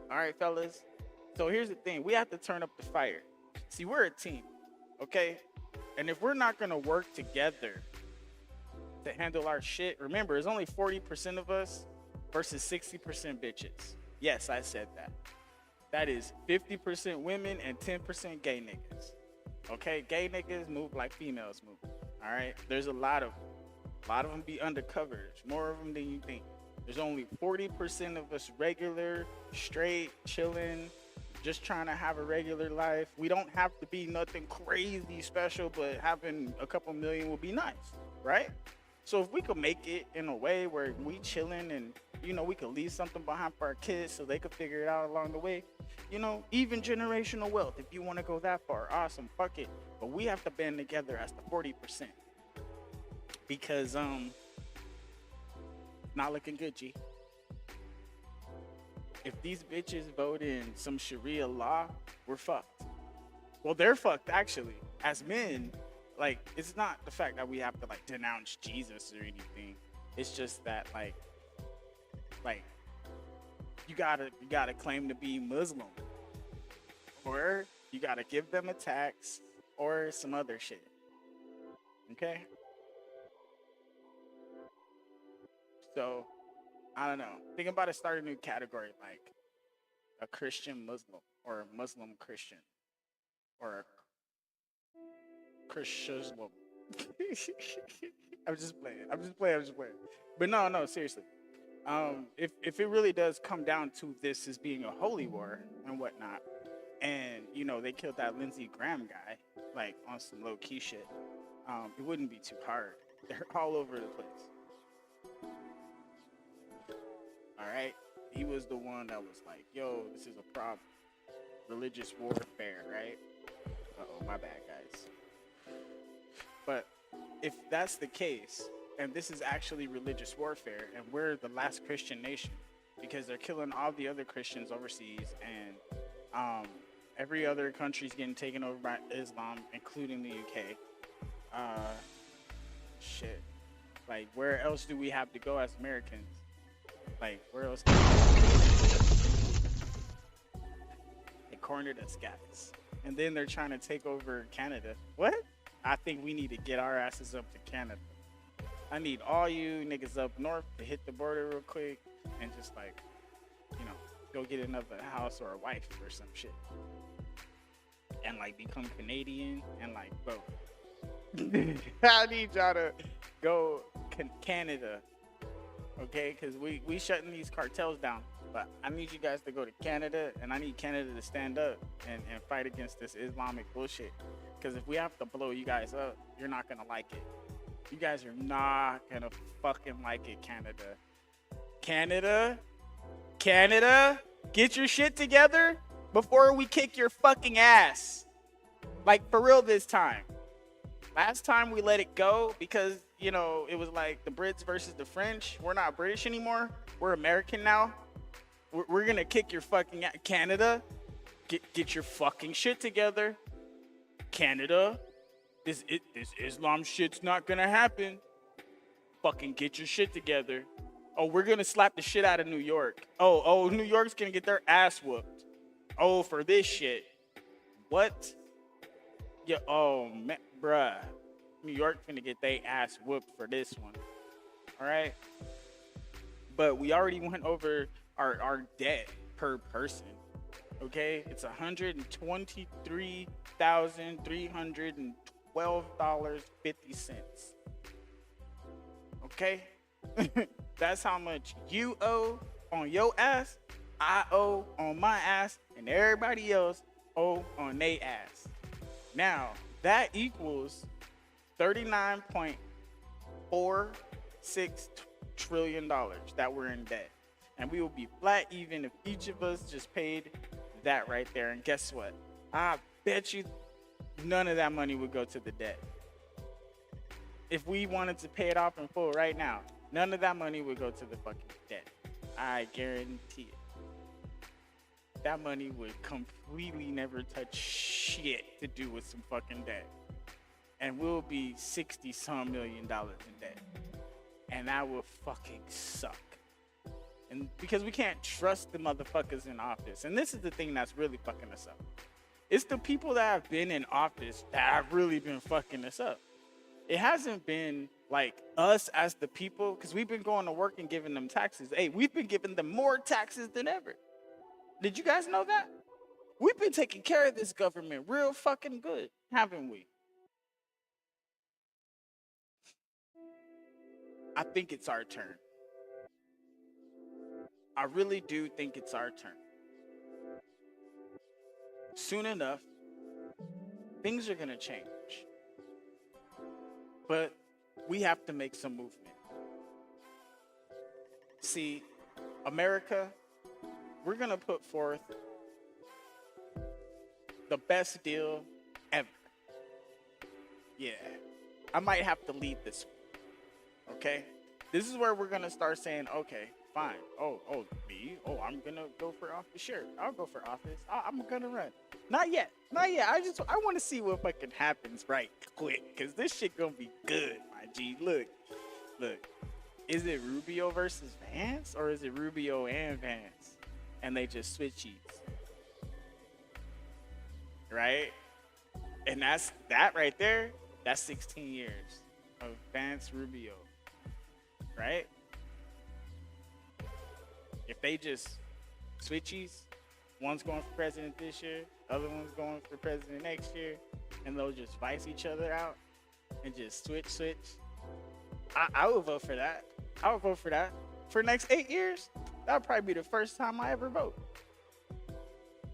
All right, fellas. So here's the thing. We have to turn up the fire. See, we're a team, okay? And if we're not gonna work together to handle our shit, remember, it's only 40% of us versus 60% bitches. Yes, I said that. That is 50% women and 10% gay niggas. Okay, gay niggas move like females move. All right, there's a lot of them be undercover. More of them than you think. There's only 40% of us regular, straight, chilling, just trying to have a regular life. We don't have to be nothing crazy special, but having a couple million would be nice, right? So if we could make it in a way where we chilling and You know, we could leave something behind for our kids so they could figure it out along the way. You know, even generational wealth. If you want to go that far, awesome, fuck it. But we have to band together as the 40%. Because, not looking good, G. If these bitches vote in some Sharia law, we're fucked. Well, they're fucked, actually. As men, like, it's not the fact that we have to, like, denounce Jesus or anything. It's just that, like, you gotta claim to be Muslim. Or you gotta give them a tax or some other shit. Okay? So, I don't know. Think about it, start a new category, like a Christian Muslim or a Muslim Christian or a Christian. I'm just playing. But no, seriously. If it really does come down to this as being a holy war and whatnot, and you know they killed that Lindsey Graham guy like on some low key shit, it wouldn't be too hard. They're all over the place. All right, he was the one that was like, "Yo, this is a problem, religious warfare," right? Uh-oh, my bad, guys. But if that's the case, and this is actually religious warfare, and we're the last Christian nation because they're killing all the other Christians overseas, and every other country's getting taken over by Islam, including the UK. Shit. Like, where else do we have to go as Americans? Like, where else? They cornered us, guys. And then they're trying to take over Canada. What? I think we need to get our asses up to Canada. I need all you niggas up north to hit the border real quick and just, like, you know, go get another house or a wife or some shit. And, like, become Canadian and, like, vote. I need y'all to go Canada. Okay, because we shutting these cartels down, but I need you guys to go to Canada, and I need Canada to stand up and fight against this Islamic bullshit. Because if we have to blow you guys up, you're not gonna like it. You guys are not gonna fucking like it, Canada. Canada, get your shit together before we kick your fucking ass. Like, for real this time. Last time we let it go because, you know, it was like the Brits versus the French. We're not British anymore. We're American now. We're gonna kick your fucking ass. Canada, get your fucking shit together. Canada, this Islam shit's not gonna happen. Fucking get your shit together. Oh, we're gonna slap the shit out of New York. Oh, New York's gonna get their ass whooped. Oh, for this shit. What? Yeah, oh, man, bruh. New York finna get their ass whooped for this one. All right? But we already went over our debt per person. Okay? It's $123,312.50. Okay? That's how much you owe on your ass, I owe on my ass, and everybody else owe on their ass. Now, that equals $39.46 trillion that we're in debt. And we will be flat even if each of us just paid that right there. And guess what? I bet you none of that money would go to the debt. If we wanted to pay it off in full right now, none of that money would go to the fucking debt. I guarantee it. That money would completely never touch shit to do with some fucking debt. And we'll be 60-some million dollars in debt. And that will fucking suck. And because we can't trust the motherfuckers in office. And this is the thing that's really fucking us up. It's the people that have been in office that have really been fucking us up. It hasn't been like us as the people, because we've been going to work and giving them taxes. Hey, we've been giving them more taxes than ever. Did you guys know that? We've been taking care of this government real fucking good, haven't we? I think it's our turn. I really do think it's our turn. Soon enough, things are gonna change. But we have to make some movement. See, America, we're gonna put forth the best deal ever. Yeah, I might have to lead this one. Okay, this is where we're gonna start saying, okay, fine. Oh, me. Oh, I'm gonna go for office. Sure, I'll go for office. I'm gonna run. Not yet. I want to see what fucking happens right quick, cause this shit gonna be good, my G. Look. Is it Rubio versus Vance, or is it Rubio and Vance, and they just switchies? Right? And that right there. That's 16 years of Vance Rubio. Right? If they just switchies, one's going for president this year, other one's going for president next year, and they'll just vice each other out and just switch. I would vote for that. I would vote for that. For the next 8 years, that would probably be the first time I ever vote.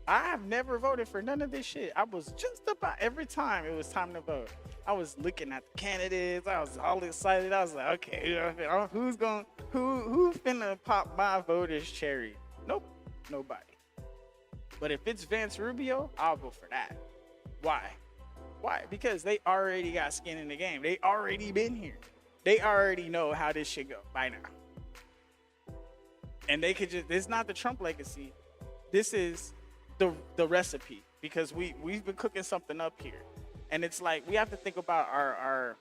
I have never voted for none of this shit. I was just about every time it was time to vote, I was looking at the candidates. I was all excited. I was like, okay, who's finna pop my voter's cherry? Nope, nobody. But if it's Vance Rubio, I'll vote for that. Why? Because they already got skin in the game. They already been here. They already know how this shit go by now. And they could just, it's not the Trump legacy. This is the recipe, because we've been cooking something up here. And it's like, we have to think about our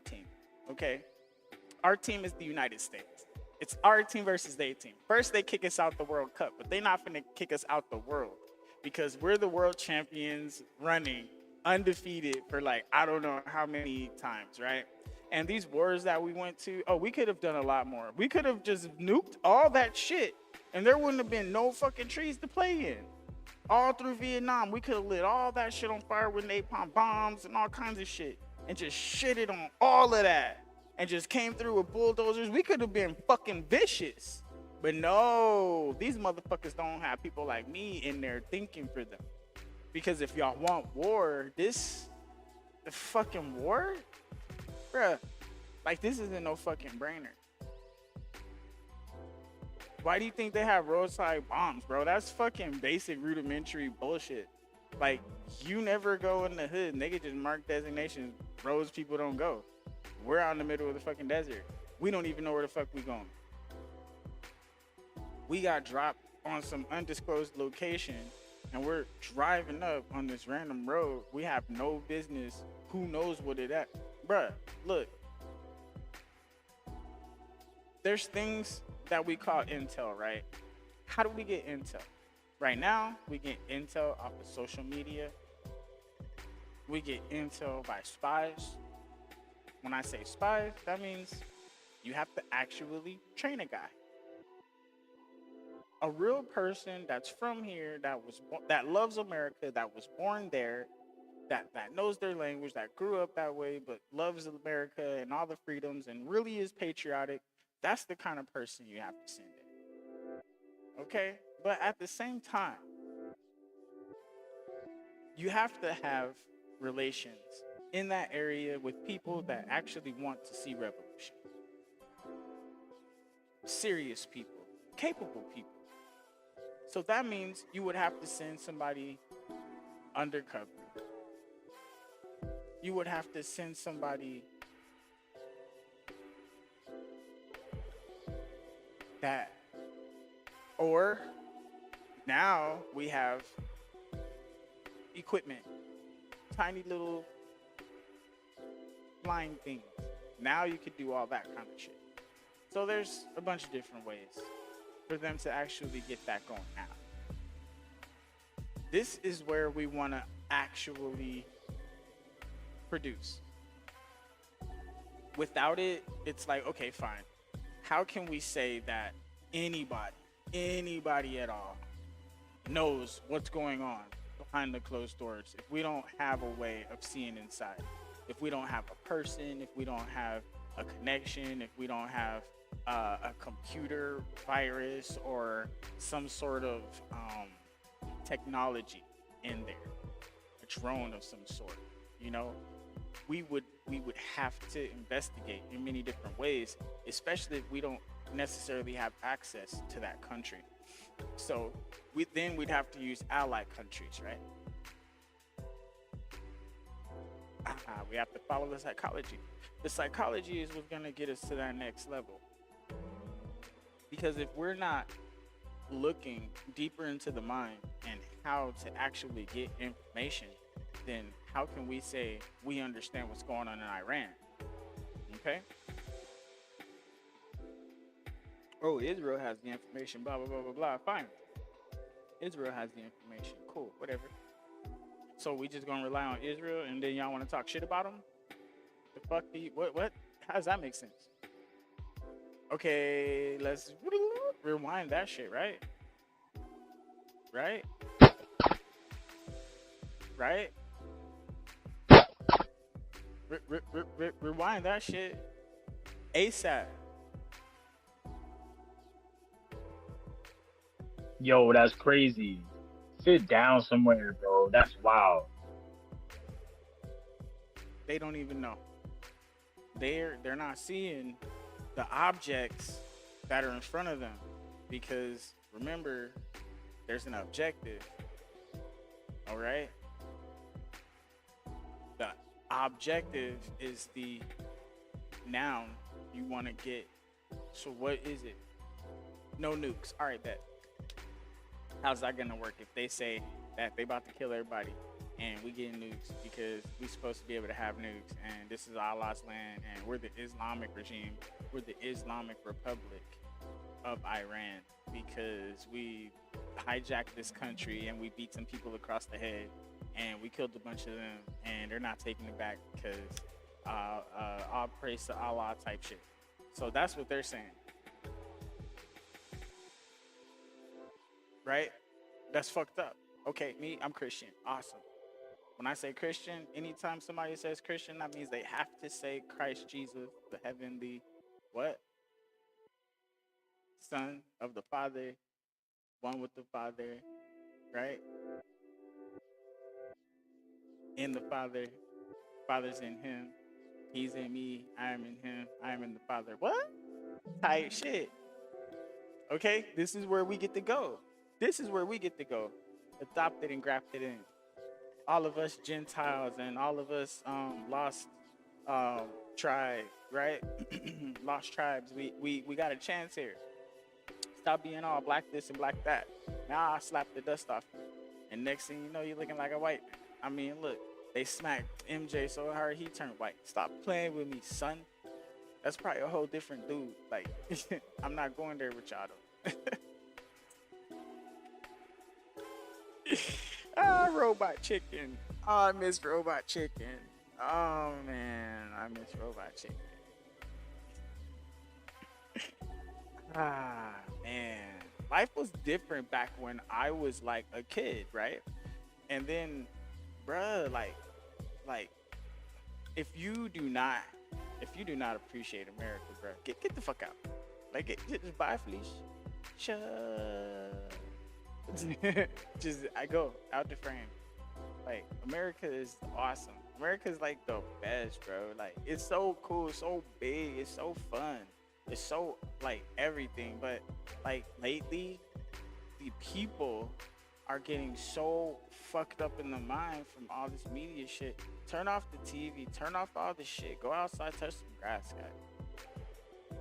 team. Okay? Our team is the United States. It's our team versus their team. First, they kick us out the World Cup, but they're not finna kick us out the world, because we're the world champions running undefeated for like, I don't know how many times, right? And these wars that we went to, we could have done a lot more. We could have just nuked all that shit, and there wouldn't have been no fucking trees to play in. All through Vietnam, we could have lit all that shit on fire with napalm bombs and all kinds of shit, and just shitted on all of that, and just came through with bulldozers. We could have been fucking vicious. But no, these motherfuckers don't have people like me in there thinking for them. Because if y'all want war, the fucking war? Bruh, like, this isn't no fucking brainer. Why do you think they have roadside bombs, bro? That's fucking basic rudimentary bullshit. Like, you never go in the hood, and they could just mark designations, roads people don't go. We're out in the middle of the fucking desert. We don't even know where the fuck we going. We got dropped on some undisclosed location, and we're driving up on this random road. We have no business. Who knows what it at? Bruh, look. There's things that we call intel, right? How do we get intel? Right now, we get intel off of social media. We get intel by spies. When I say spies, that means you have to actually train a guy. A real person that's from here, that loves America, that was born there, that knows their language, that grew up that way, but loves America and all the freedoms and really is patriotic. That's the kind of person you have to send in. Okay? But at the same time, you have to have relations in that area with people that actually want to see revolution. Serious people, capable people. So that means you would have to send somebody undercover. You would have to send somebody that, or now we have equipment, tiny little flying things. Now you could do all that kind of shit. So there's a bunch of different ways for them to actually get that going now. This is where we want to actually produce. Without it, it's like, okay, fine. How can we say that anybody at all knows what's going on behind the closed doors if we don't have a way of seeing inside? If we don't have a person, if we don't have a connection, if we don't have a computer virus or some sort of technology in there, a drone of some sort, you know, we would have to investigate in many different ways, especially if we don't necessarily have access to that country. So we'd have to use allied countries, right? We have to follow the psychology. The psychology is what's gonna get us to that next level. Because if we're not looking deeper into the mind and how to actually get information, then how can we say we understand what's going on in Iran? Okay? Oh, Israel has the information, blah, blah, blah, blah, blah. Fine. Israel has the information. Cool, whatever. So we just gonna rely on Israel and then y'all wanna talk shit about them? The fuck do you, what? How does that make sense? Okay, let's rewind that shit, right? Right? Right? Rewind that shit ASAP. Yo, that's crazy. Sit down somewhere, bro. That's wild. They don't even know. They're not seeing the objects that are in front of them, because remember, there's an objective. All right? The objective is the noun you want to get. So what is it? No nukes. All right, bet. How's that gonna work if they say that they about to kill everybody and we get nukes because we supposed to be able to have nukes and this is Allah's land and we're the Islamic regime, we're the Islamic Republic of Iran because we hijacked this country and we beat some people across the head and we killed a bunch of them and they're not taking it back because all praise to Allah type shit. So that's what they're saying. Right? That's fucked up. Okay, me, I'm Christian. Awesome. When I say Christian, anytime somebody says Christian, that means they have to say Christ Jesus, the heavenly, what? Son of the Father, one with the Father, right? In the Father, Father's in him, he's in me, I am in him, I am in the Father. What? Type shit. Okay, this is where we get to go. This is where we get to go. Adopted and grafted in. All of us Gentiles and all of us lost tribe, right? Lost tribes. We got a chance here. Stop being all black this and black that. Now I slap the dust off you. And next thing you know, you're looking like a white man. I mean, look, they smacked MJ so hard he turned white. Stop playing with me, son. That's probably a whole different dude. Like, I'm not going there with y'all though. Robot chicken. Oh, I miss robot chicken. Oh man, I miss robot chicken. Man, life was different back when I was like a kid, right? And then, bruh, like, if you do not appreciate America, bruh, get the fuck out. Like, just bye, Felicia. Just I go out the frame. Like, America is awesome. America is like the best, bro. Like, it's so cool, it's so big, it's so fun, it's so like everything. But like lately, the people are getting so fucked up in the mind from all this media shit. Turn off the TV, turn off all this shit. Go outside, touch some grass, guys.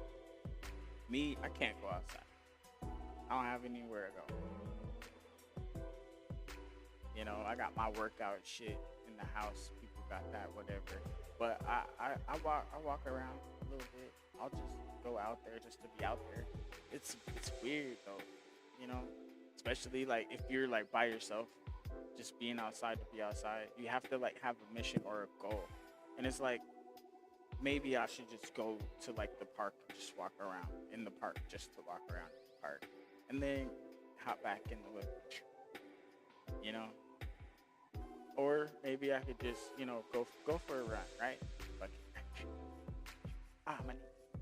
Me, I can't go outside. I don't have anywhere to go. You know, I got my workout shit in the house. People got that, whatever. But I walk around a little bit. I'll just go out there just to be out there. It's weird though, you know. Especially like if you're like by yourself, just being outside to be outside. You have to like have a mission or a goal. And it's like maybe I should just go to like the park and just walk around in the park, just to walk around in the park, and then hop back in the whip. You know. Or maybe I could just, you know, go for a run, right? Like,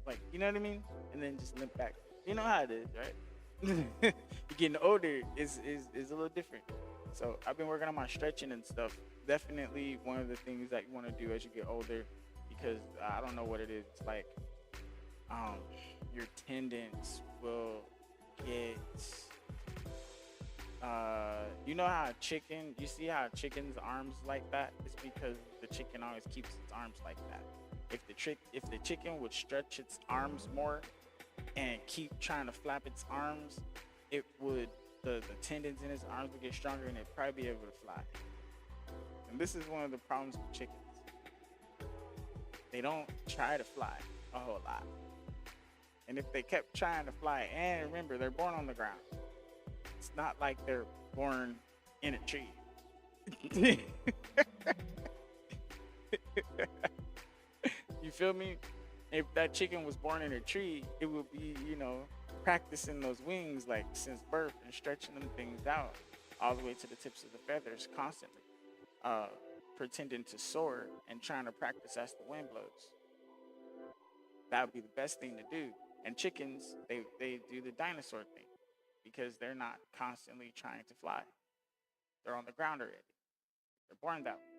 like, you know what I mean? And then just limp back. You know how it is, right? You're getting older is a little different. So I've been working on my stretching and stuff. Definitely one of the things that you want to do as you get older, because I don't know what it is. It's like your tendons will get you know how a chicken, you see how a chicken's arms like that? It's because the chicken always keeps its arms like that. If the chicken would stretch its arms more and keep trying to flap its arms, it would, the tendons in its arms would get stronger and it'd probably be able to fly. And this is one of the problems with chickens. They don't try to fly a whole lot. And if they kept trying to fly, and remember, they're born on the ground. It's not like they're born in a tree. You feel me? If that chicken was born in a tree, it would be, you know, practicing those wings like since birth and stretching them things out all the way to the tips of the feathers constantly, pretending to soar and trying to practice as the wind blows. That would be the best thing to do. And chickens, they do the dinosaur thing because they're not constantly trying to fly. They're on the ground already. They're born that way.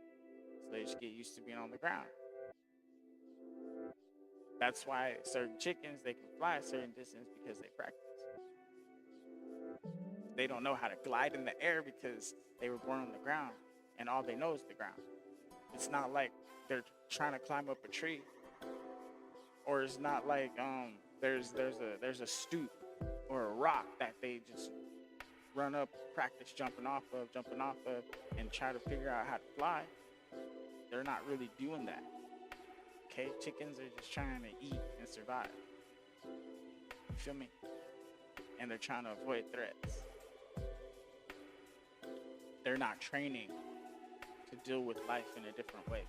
So they just get used to being on the ground. That's why certain chickens, they can fly a certain distance because they practice. They don't know how to glide in the air because they were born on the ground and all they know is the ground. It's not like they're trying to climb up a tree, or it's not like there's a stoop or a rock that they just run up, practice jumping off of, and try to figure out how to fly. They're not really doing that. Okay, chickens are just trying to eat and survive. You feel me? And they're trying to avoid threats. They're not training to deal with life in a different way.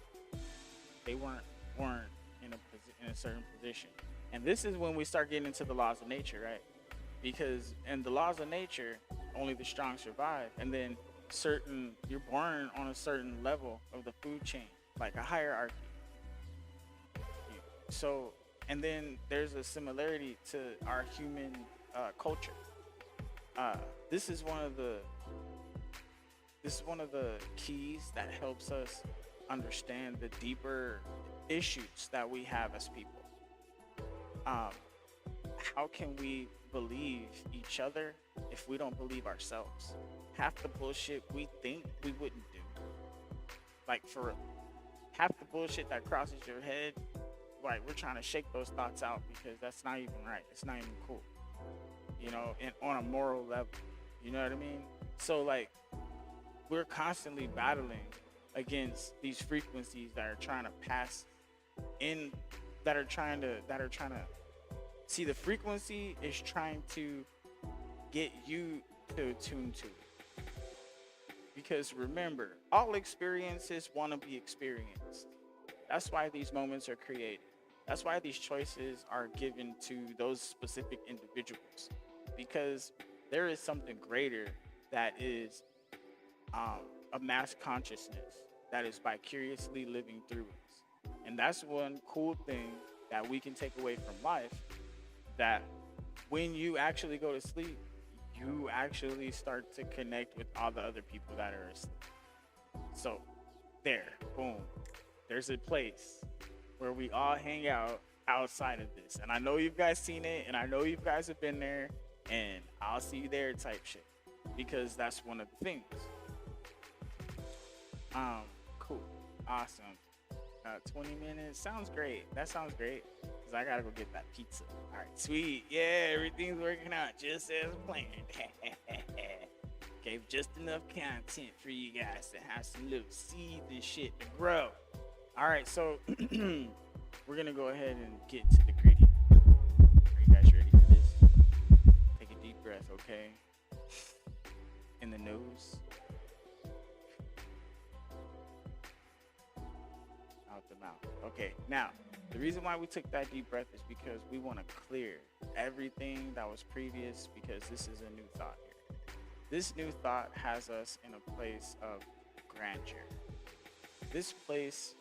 They weren't born in a certain position. And this is when we start getting into the laws of nature, right? Because in the laws of nature, only the strong survive. And then you're born on a certain level of the food chain, like a hierarchy. So, and then there's a similarity to our human culture. This is one of the keys that helps us understand the deeper issues that we have as people. How can we believe each other if we don't believe ourselves? Half the bullshit we think we wouldn't do. Like, for real. Half the bullshit that crosses your head, like, we're trying to shake those thoughts out because that's not even right. It's not even cool. You know, and on a moral level. You know what I mean? So, like, we're constantly battling against these frequencies that are trying to pass in, that are trying to see, the frequency is trying to get you to attune to it. Because remember, all experiences want to be experienced. That's why these moments are created. That's why these choices are given to those specific individuals. Because there is something greater that is a mass consciousness that is vicariously living through us. And that's one cool thing that we can take away from life, that when you actually go to sleep, you actually start to connect with all the other people that are asleep. So there, boom, there's a place where we all hang out outside of this. And I know you guys seen it, and I know you guys have been there, and I'll see you there type shit, because that's one of the things. Cool, awesome. 20 minutes sounds great. That sounds great, because I gotta go get that pizza. All right, sweet. Yeah, everything's working out just as planned. Gave just enough content for you guys to have some little seeds and shit to grow. All right, so we're gonna go ahead and get to the gritty. Are you guys ready for this? Take a deep breath, okay? In the nose. Out the mouth. Okay, now, the reason why we took that deep breath is because we want to clear everything that was previous, because this is a new thought here. This new thought has us in a place of grandeur. This place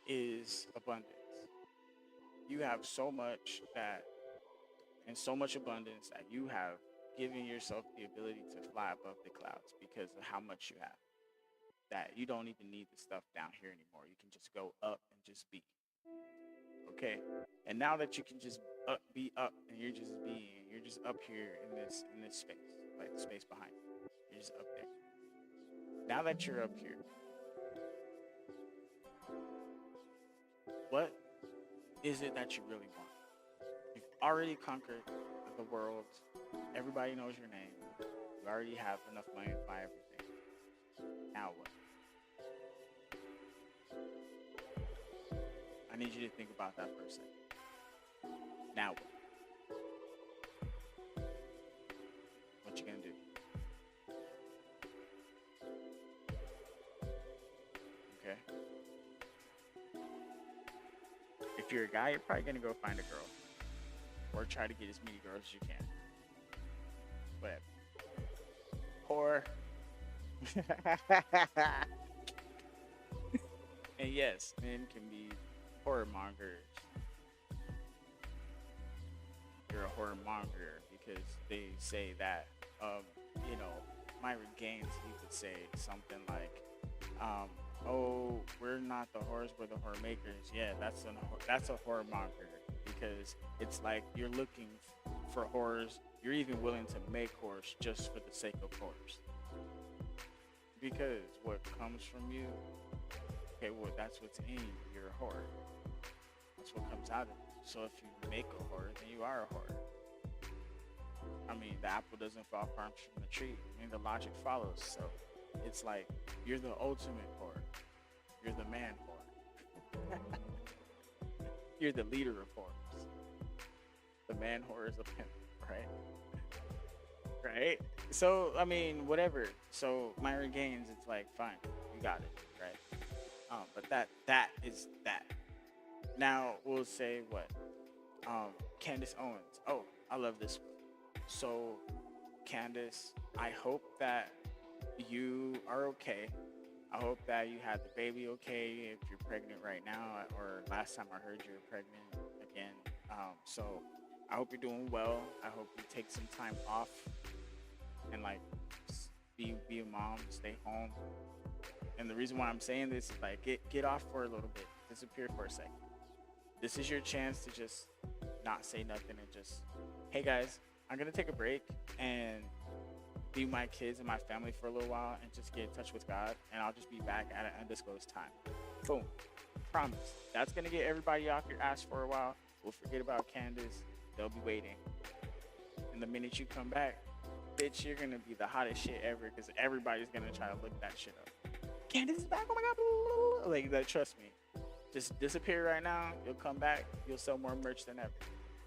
is abundance. You have so much and so much abundance that you have given yourself the ability to fly above the clouds because of how much you have. That you don't even need the stuff down here anymore. You can just go up and just be. Okay? And now that you can just be up, and you're just being. You're just up here in this space, like the space behind you. You're just up there. Now that you're up here, what is it that you really want? You've already conquered the world. Everybody knows your name. You already have enough money to buy everything. Now what? I need you to think about that for a second. Now what? What you gonna do? Okay. If you're a guy, you're probably gonna go find a girl. Or try to get as many girls as you can. Whatever. Whore. And yes, men can be horror mongers. You're a horror monger because they say that, you know, Myron Gaines, he would say something like, oh, we're not the whores, we're the horror makers. Yeah, that's a horror monger because it's like you're looking for horrors. You're even willing to make horrors just for the sake of horrors. Because what comes from you, okay, well, that's what's in you. You're a whore. That's what comes out of you. So if you make a whore, then you are a whore. I mean, the apple doesn't fall far from the tree. I mean, the logic follows. So it's like you're the ultimate whore. You're the man whore. You're the leader of whores. The man whore is a pimp, right? Right? So, I mean, whatever. So, Myron Gaines, it's like, fine, you got it, right? But that is that. Now, we'll say what? Candace Owens. Oh, I love this one. So, Candace, I hope that you are okay. I hope that you had the baby okay if you're pregnant right now, or last time I heard you were pregnant again. So I hope you're doing well. I hope you take some time off and like be a mom, stay home. And the reason why I'm saying this is like get off for a little bit, disappear for a second. This is your chance to just not say nothing and just, hey guys, I'm gonna take a break and be my kids and my family for a little while and just get in touch with God, and I'll just be back at an undisclosed time. Boom. Promise. That's gonna get everybody off your ass for a while. We'll forget about Candace. They'll be waiting. And the minute you come back, bitch, you're gonna be the hottest shit ever because everybody's gonna try to look that shit up. Candace is back, oh my God. Like that, trust me. Just disappear right now. You'll come back. You'll sell more merch than ever.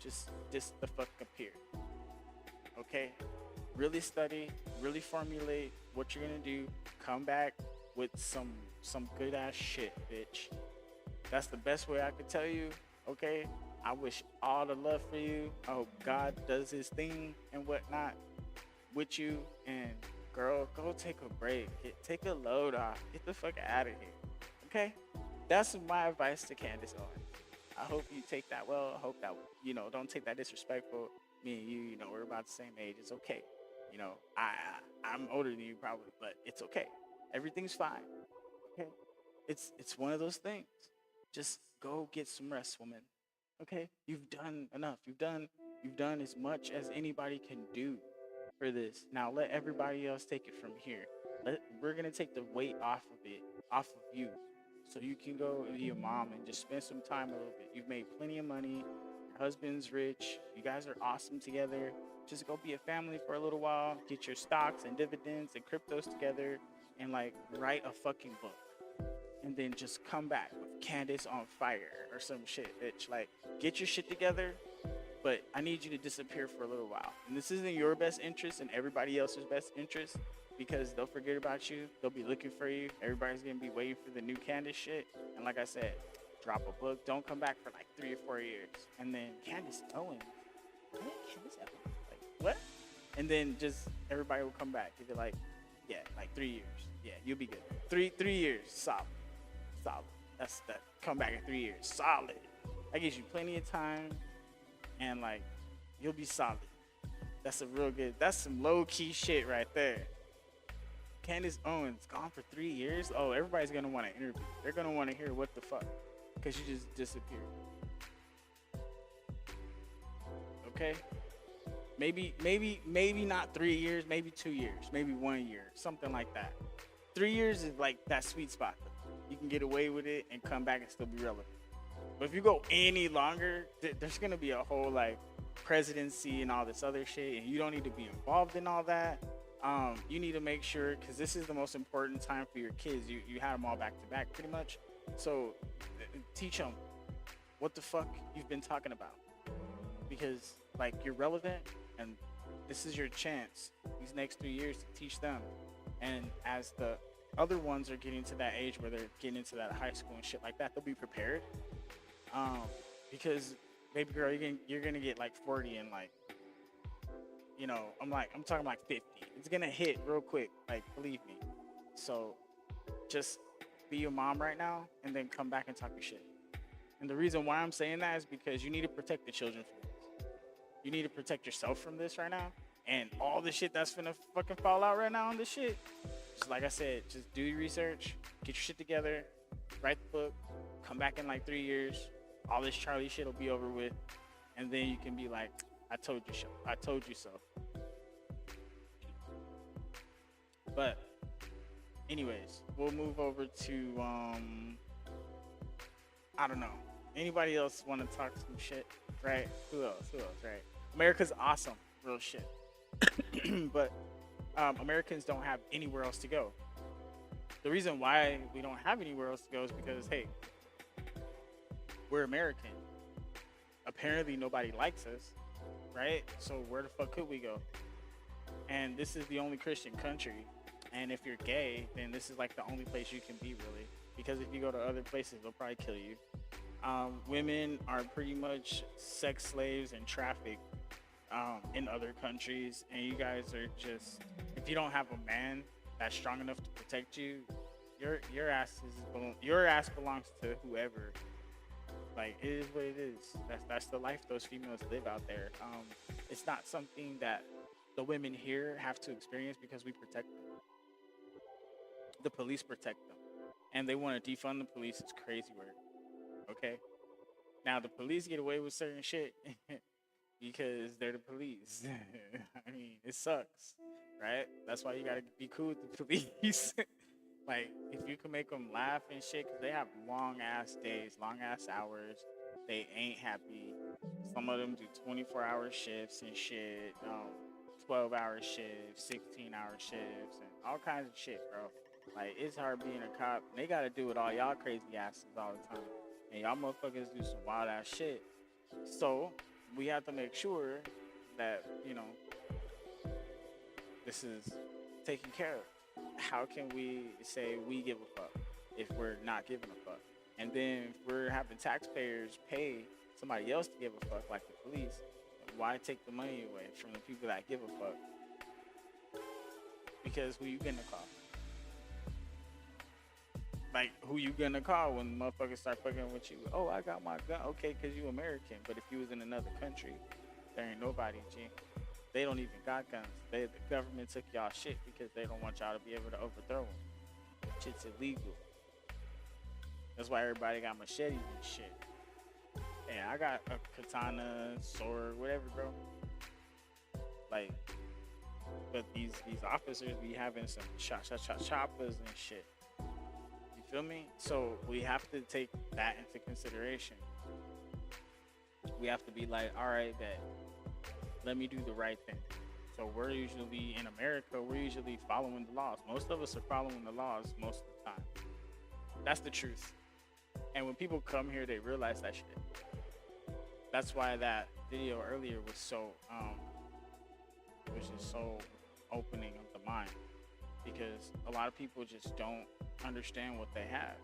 Just the fuck appear. Okay? Really study, really formulate what you're gonna do. Come back with some good ass shit, bitch. That's the best way I could tell you. Okay, I wish all the love for you. I hope God does his thing and whatnot with you. And girl, go take a break. Take a load off. Get the fuck out of here. Okay, that's my advice to Candace Owens. I hope you take that well. I hope that, you know, don't take that disrespectful. Me and you know, we're about the same age. It's okay. You know, I'm older than you probably, but it's okay. Everything's fine. Okay? It's one of those things. Just go get some rest, woman. Okay? You've done enough. You've done as much as anybody can do for this. Now let everybody else take it from here. We're gonna take the weight off of you. So you can go and be a mom and just spend some time a little bit. You've made plenty of money. Your husband's rich. You guys are awesome together. Just go be a family for a little while. Get your stocks and dividends and cryptos together and like write a fucking book. And then just come back with Candace on fire or some shit, bitch. Like, get your shit together, but I need you to disappear for a little while. And this isn't your best interest and everybody else's best interest because they'll forget about you. They'll be looking for you. Everybody's gonna be waiting for the new Candace shit. And like I said, drop a book. Don't come back for like 3 or 4 years. And then Candace Owens. What? Candace Owens? What? And then just everybody will come back. You'll be like, yeah, like 3 years. Yeah, you'll be good. 3 years, solid. That's that. Come back in 3 years, solid. That gives you plenty of time, and like, you'll be solid. That's a real good. That's some low key shit right there. Candace Owens gone for 3 years. Oh, everybody's gonna want to interview. They're gonna want to hear what the fuck, because you just disappeared. Okay, maybe not 3 years, maybe 2 years, maybe 1 year, something like that. 3 years is like that sweet spot. You can get away with it and come back and still be relevant. But if you go any longer, there's gonna be a whole like presidency and all this other shit, and you don't need to be involved in all that. You need to make sure, because this is the most important time for your kids. You have them all back to back pretty much, so teach them what the fuck you've been talking about, because like you're relevant, and this is your chance these next 3 years to teach them. And as the other ones are getting to that age where they're getting into that high school and shit like that, they'll be prepared. Because baby girl, you're gonna get like 40 and like, you know, I'm talking like 50. It's gonna hit real quick, like, believe me. So just be your mom right now and then come back and talk your shit. And the reason why I'm saying that is because you need to protect the children from this. You need to protect yourself from this right now. And all the shit that's finna fucking fall out right now on this shit. Just like I said, just do your research, get your shit together, write the book, come back in like 3 years. All this Charlie shit will be over with. And then you can be like, I told you so. I told you so. But anyways, we'll move over to I don't know. Anybody else want to talk some shit? Right? Who else? Right? America's awesome. Real shit. But Americans don't have anywhere else to go. The reason why we don't have anywhere else to go is because, hey, we're American. Apparently nobody likes us, right? So where the fuck could we go? And this is the only Christian country. And if you're gay, then this is like the only place you can be, really. Because if you go to other places, they'll probably kill you. Women are pretty much sex slaves and trafficked in other countries. And you guys are just, if you don't have a man that's strong enough to protect you, your ass belongs to whoever. Like, it is what it is. That's the life those females live out there. It's not something that the women here have to experience because we protect them. The police protect them. And they want to defund the police. It's crazy work. Okay? Now, the police get away with certain shit because they're the police. I mean, it sucks, right? That's why you got to be cool with the police. Like, if you can make them laugh and shit, because they have long-ass days, long-ass hours. They ain't happy. Some of them do 24-hour shifts and shit, 12-hour shifts, 16-hour shifts, and all kinds of shit, bro. Like, it's hard being a cop. They got to do with all y'all crazy asses all the time. And y'all motherfuckers do some wild-ass shit. So, we have to make sure that, you know, this is taken care of. How can we say we give a fuck if we're not giving a fuck? And then if we're having taxpayers pay somebody else to give a fuck, like the police, why take the money away from the people that give a fuck? Because who you gonna call? Like, who you gonna call when motherfuckers start fucking with you? Oh, I got my gun. Okay, because you American. But if you was in another country, there ain't nobody, G. They don't even got guns. The government took y'all shit because they don't want y'all to be able to overthrow them. Shit's illegal. That's why everybody got machetes and shit. And I got a katana, sword, whatever, bro. Like, but these officers be having some choppers and shit. You feel me? So we have to take that into consideration. We have to be like, all right, bet. Let me do the right thing. So we're usually, in America, we're usually following the laws. Most of us are following the laws most of the time. That's the truth. And when people come here, they realize that shit. That's why that video earlier was so, it was just so opening of the mind. Because a lot of people just don't understand what they have.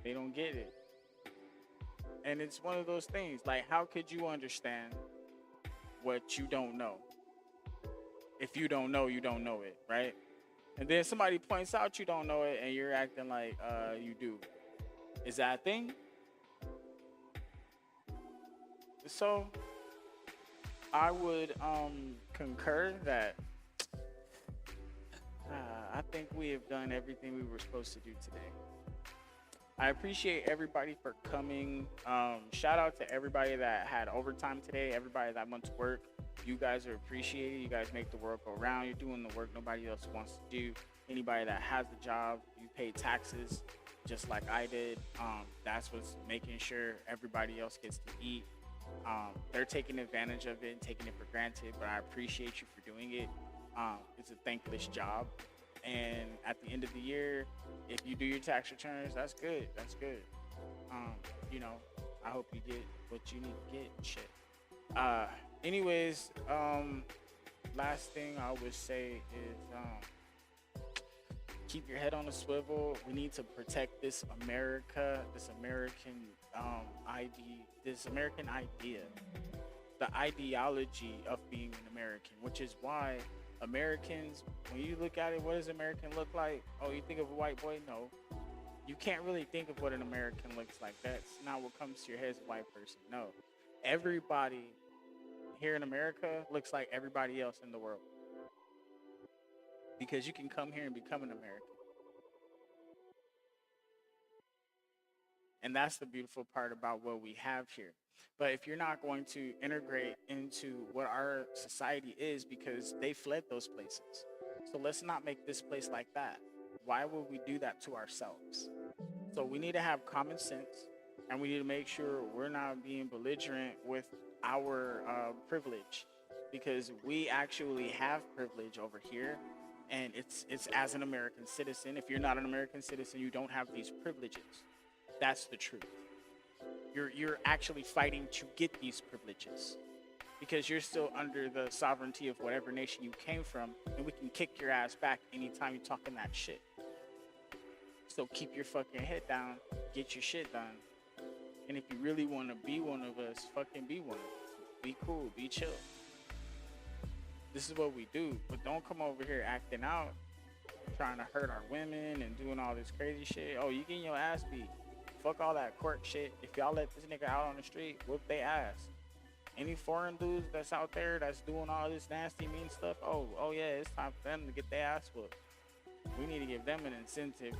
They don't get it. And it's one of those things, like, how could you understand what you don't know? If you don't know it, right? And then somebody points out you don't know it and you're acting like you do. Is that a thing? So I would concur that I think we have done everything we were supposed to do today. I appreciate everybody for coming. Shout out to everybody that had overtime today, everybody that went to work. You guys are appreciated. You guys make the world go round. You're doing the work nobody else wants to do. Anybody that has a job, you pay taxes just like I did. That's what's making sure everybody else gets to eat. They're taking advantage of it and taking it for granted, but I appreciate you for doing it. It's a thankless job. And at the end of the year, if you do your tax returns, that's good. That's good. You know, I hope you get what you need to get and shit. Anyways, last thing I would say is keep your head on a swivel. We need to protect this America, this American idea, the ideology of being an American, which is why Americans, when you look at it, what does American look like? Oh, you think of a white boy? No. You can't really think of what an American looks like. That's not what comes to your head as a white person. No. Everybody here in America looks like everybody else in the world. Because you can come here and become an American. And that's the beautiful part about what we have here. But if you're not going to integrate into what our society is, because they fled those places. So let's not make this place like that. Why would we do that to ourselves? So we need to have common sense, and we need to make sure we're not being belligerent with our privilege, because we actually have privilege over here, and it's as an American citizen. If you're not an American citizen, you don't have these privileges. That's the truth. You're actually fighting to get these privileges because you're still under the sovereignty of whatever nation you came from, and we can kick your ass back anytime you're talking that shit. So keep your fucking head down, get your shit done, and if you really want to be one of us, fucking be one of us. Be cool, be chill. This is what we do, but don't come over here acting out, trying to hurt our women and doing all this crazy shit. Oh, you getting your ass beat. Fuck all that quirk shit. If y'all let this nigga out on the street, whoop they ass. Any foreign dudes that's out there that's doing all this nasty, mean stuff, oh yeah, it's time for them to get their ass whooped. We need to give them an incentive to,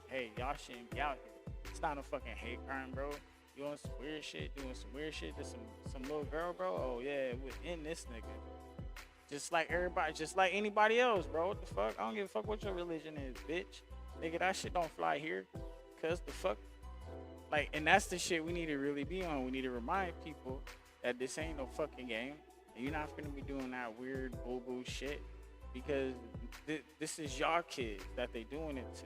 hey, y'all shouldn't be out here. It's not a fucking hate crime, bro. You doing some weird shit to some little girl, bro? Oh yeah, within this nigga. Just like everybody, just like anybody else, bro. What the fuck? I don't give a fuck what your religion is, bitch. Nigga, that shit don't fly here. Cause the fuck? Like, and that's the shit we need to really be on. We need to remind people that this ain't no fucking game. And you're not gonna be doing that weird boo-boo shit. Because this is y'all kids that they doing it to.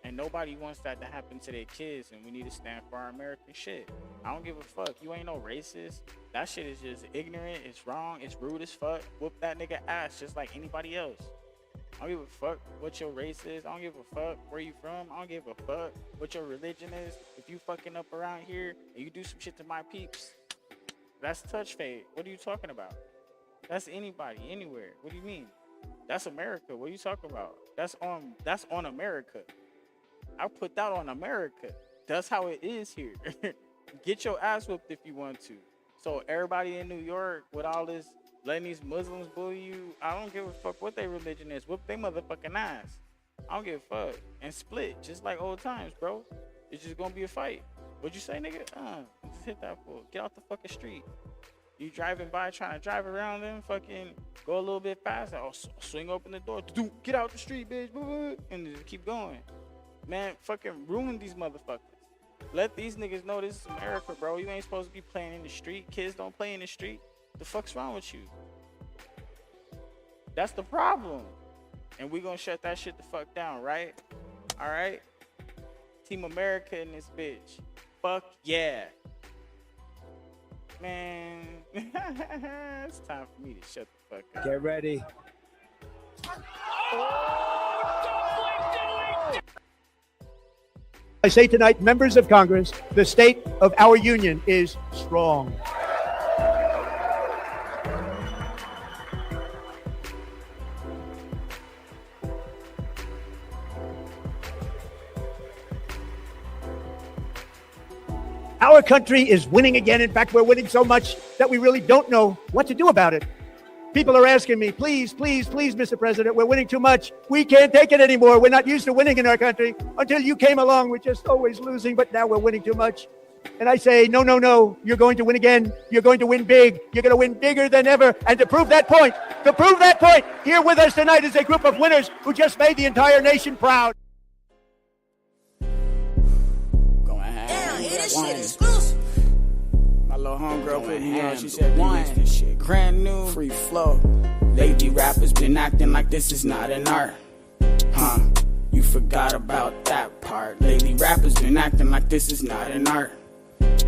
And nobody wants that to happen to their kids. And we need to stand for our American shit. I don't give a fuck. You ain't no racist. That shit is just ignorant. It's wrong. It's rude as fuck. Whoop that nigga ass just like anybody else. I don't give a fuck what your race is. I don't give a fuck where you from. I don't give a fuck what your religion is. If you fucking up around here and you do some shit to my peeps, that's touch fade. What are you talking about? That's anybody, anywhere. What do you mean? That's America. What are you talking about? That's on America. I put that on America. That's how it is here. Get your ass whooped if you want to. So everybody in New York with all this letting these Muslims bully you, I don't give a fuck what their religion is. Whoop their motherfucking ass. I don't give a fuck. And split, just like old times, bro. It's just gonna be a fight. What'd you say, nigga? Just hit that fool. Get off the fucking street. You driving by, trying to drive around them, fucking go a little bit faster. Oh, swing open the door. Get out the street, bitch. And just keep going. Man, fucking ruin these motherfuckers. Let these niggas know this is America, bro. You ain't supposed to be playing in the street. Kids don't play in the street. The fuck's wrong with you? That's the problem. And we gonna shut that shit the fuck down, right? All right? Team America in this bitch. Fuck yeah. Man. It's time for me to shut the fuck up. Get ready. I say tonight, members of Congress, the state of our union is strong. Our country is winning again. In fact, we're winning so much that we really don't know what to do about it. People are asking me, please, please, please, Mr. President, we're winning too much. We can't take it anymore. We're not used to winning in our country. Until you came along, we're just always losing, but now we're winning too much. And I say, no, no, no, you're going to win again. You're going to win big. You're going to win bigger than ever. And to prove that point, here with us tonight is a group of winners who just made the entire nation proud. My little homegirl put me on. She said, this shit brand new, free flow. Lady rappers been acting like this is not an art. Huh? You forgot about that part. Lately rappers been acting like this is not an art.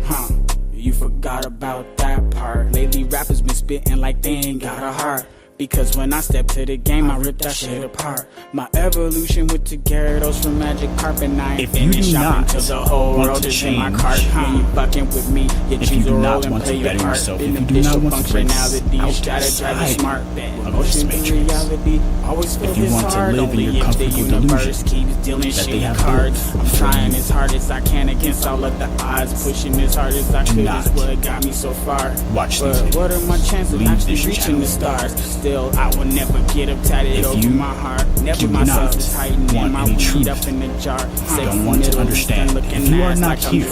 Huh? You forgot about that part. Lately rappers been spitting like they ain't got a heart. Because when I step to the game, I rip that shit apart. My evolution with the Gyarados from Magic Carpet. I ain't finished shopping till the whole world is in my cart. When you fucking with me, you choose a role and play your part. Beneficial functionality, you gotta drive you smart. Emotion to reality, always feel this hard. Only if the universe keeps dealing shit cards. I'm trying as hard as I can against all of the odds. Pushing as hard as I could is what got me so far. But what are my chances of actually reaching the stars? I will never get up tatted over my heart. Never myself is hiding in my weed up in the jar. Don't want to understand. If you are not here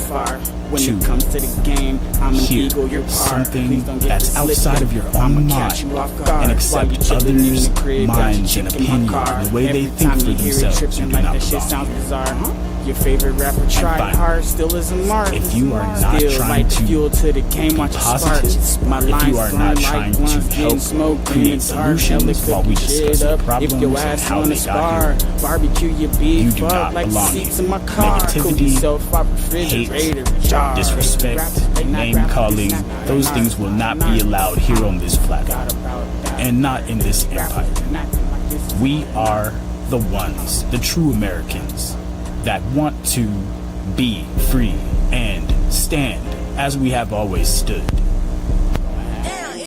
when it comes to the game, I'm an eagle, you're something that's outside of your own mind and accept others' minds and opinions and the way they think for themselves. You do not belong. Your favorite rapper tried hard, still is a mark. If you are not trying to fuel to the game, be positive, my if you are not trying to help create solutions while we discuss the problems and how they got here, barbecue your you do not belong here. Negativity, hate, disrespect, name-calling, those things will not be allowed here on this planet, and not in this empire. We are the ones, the true Americans, that want to be free and stand as we have always stood.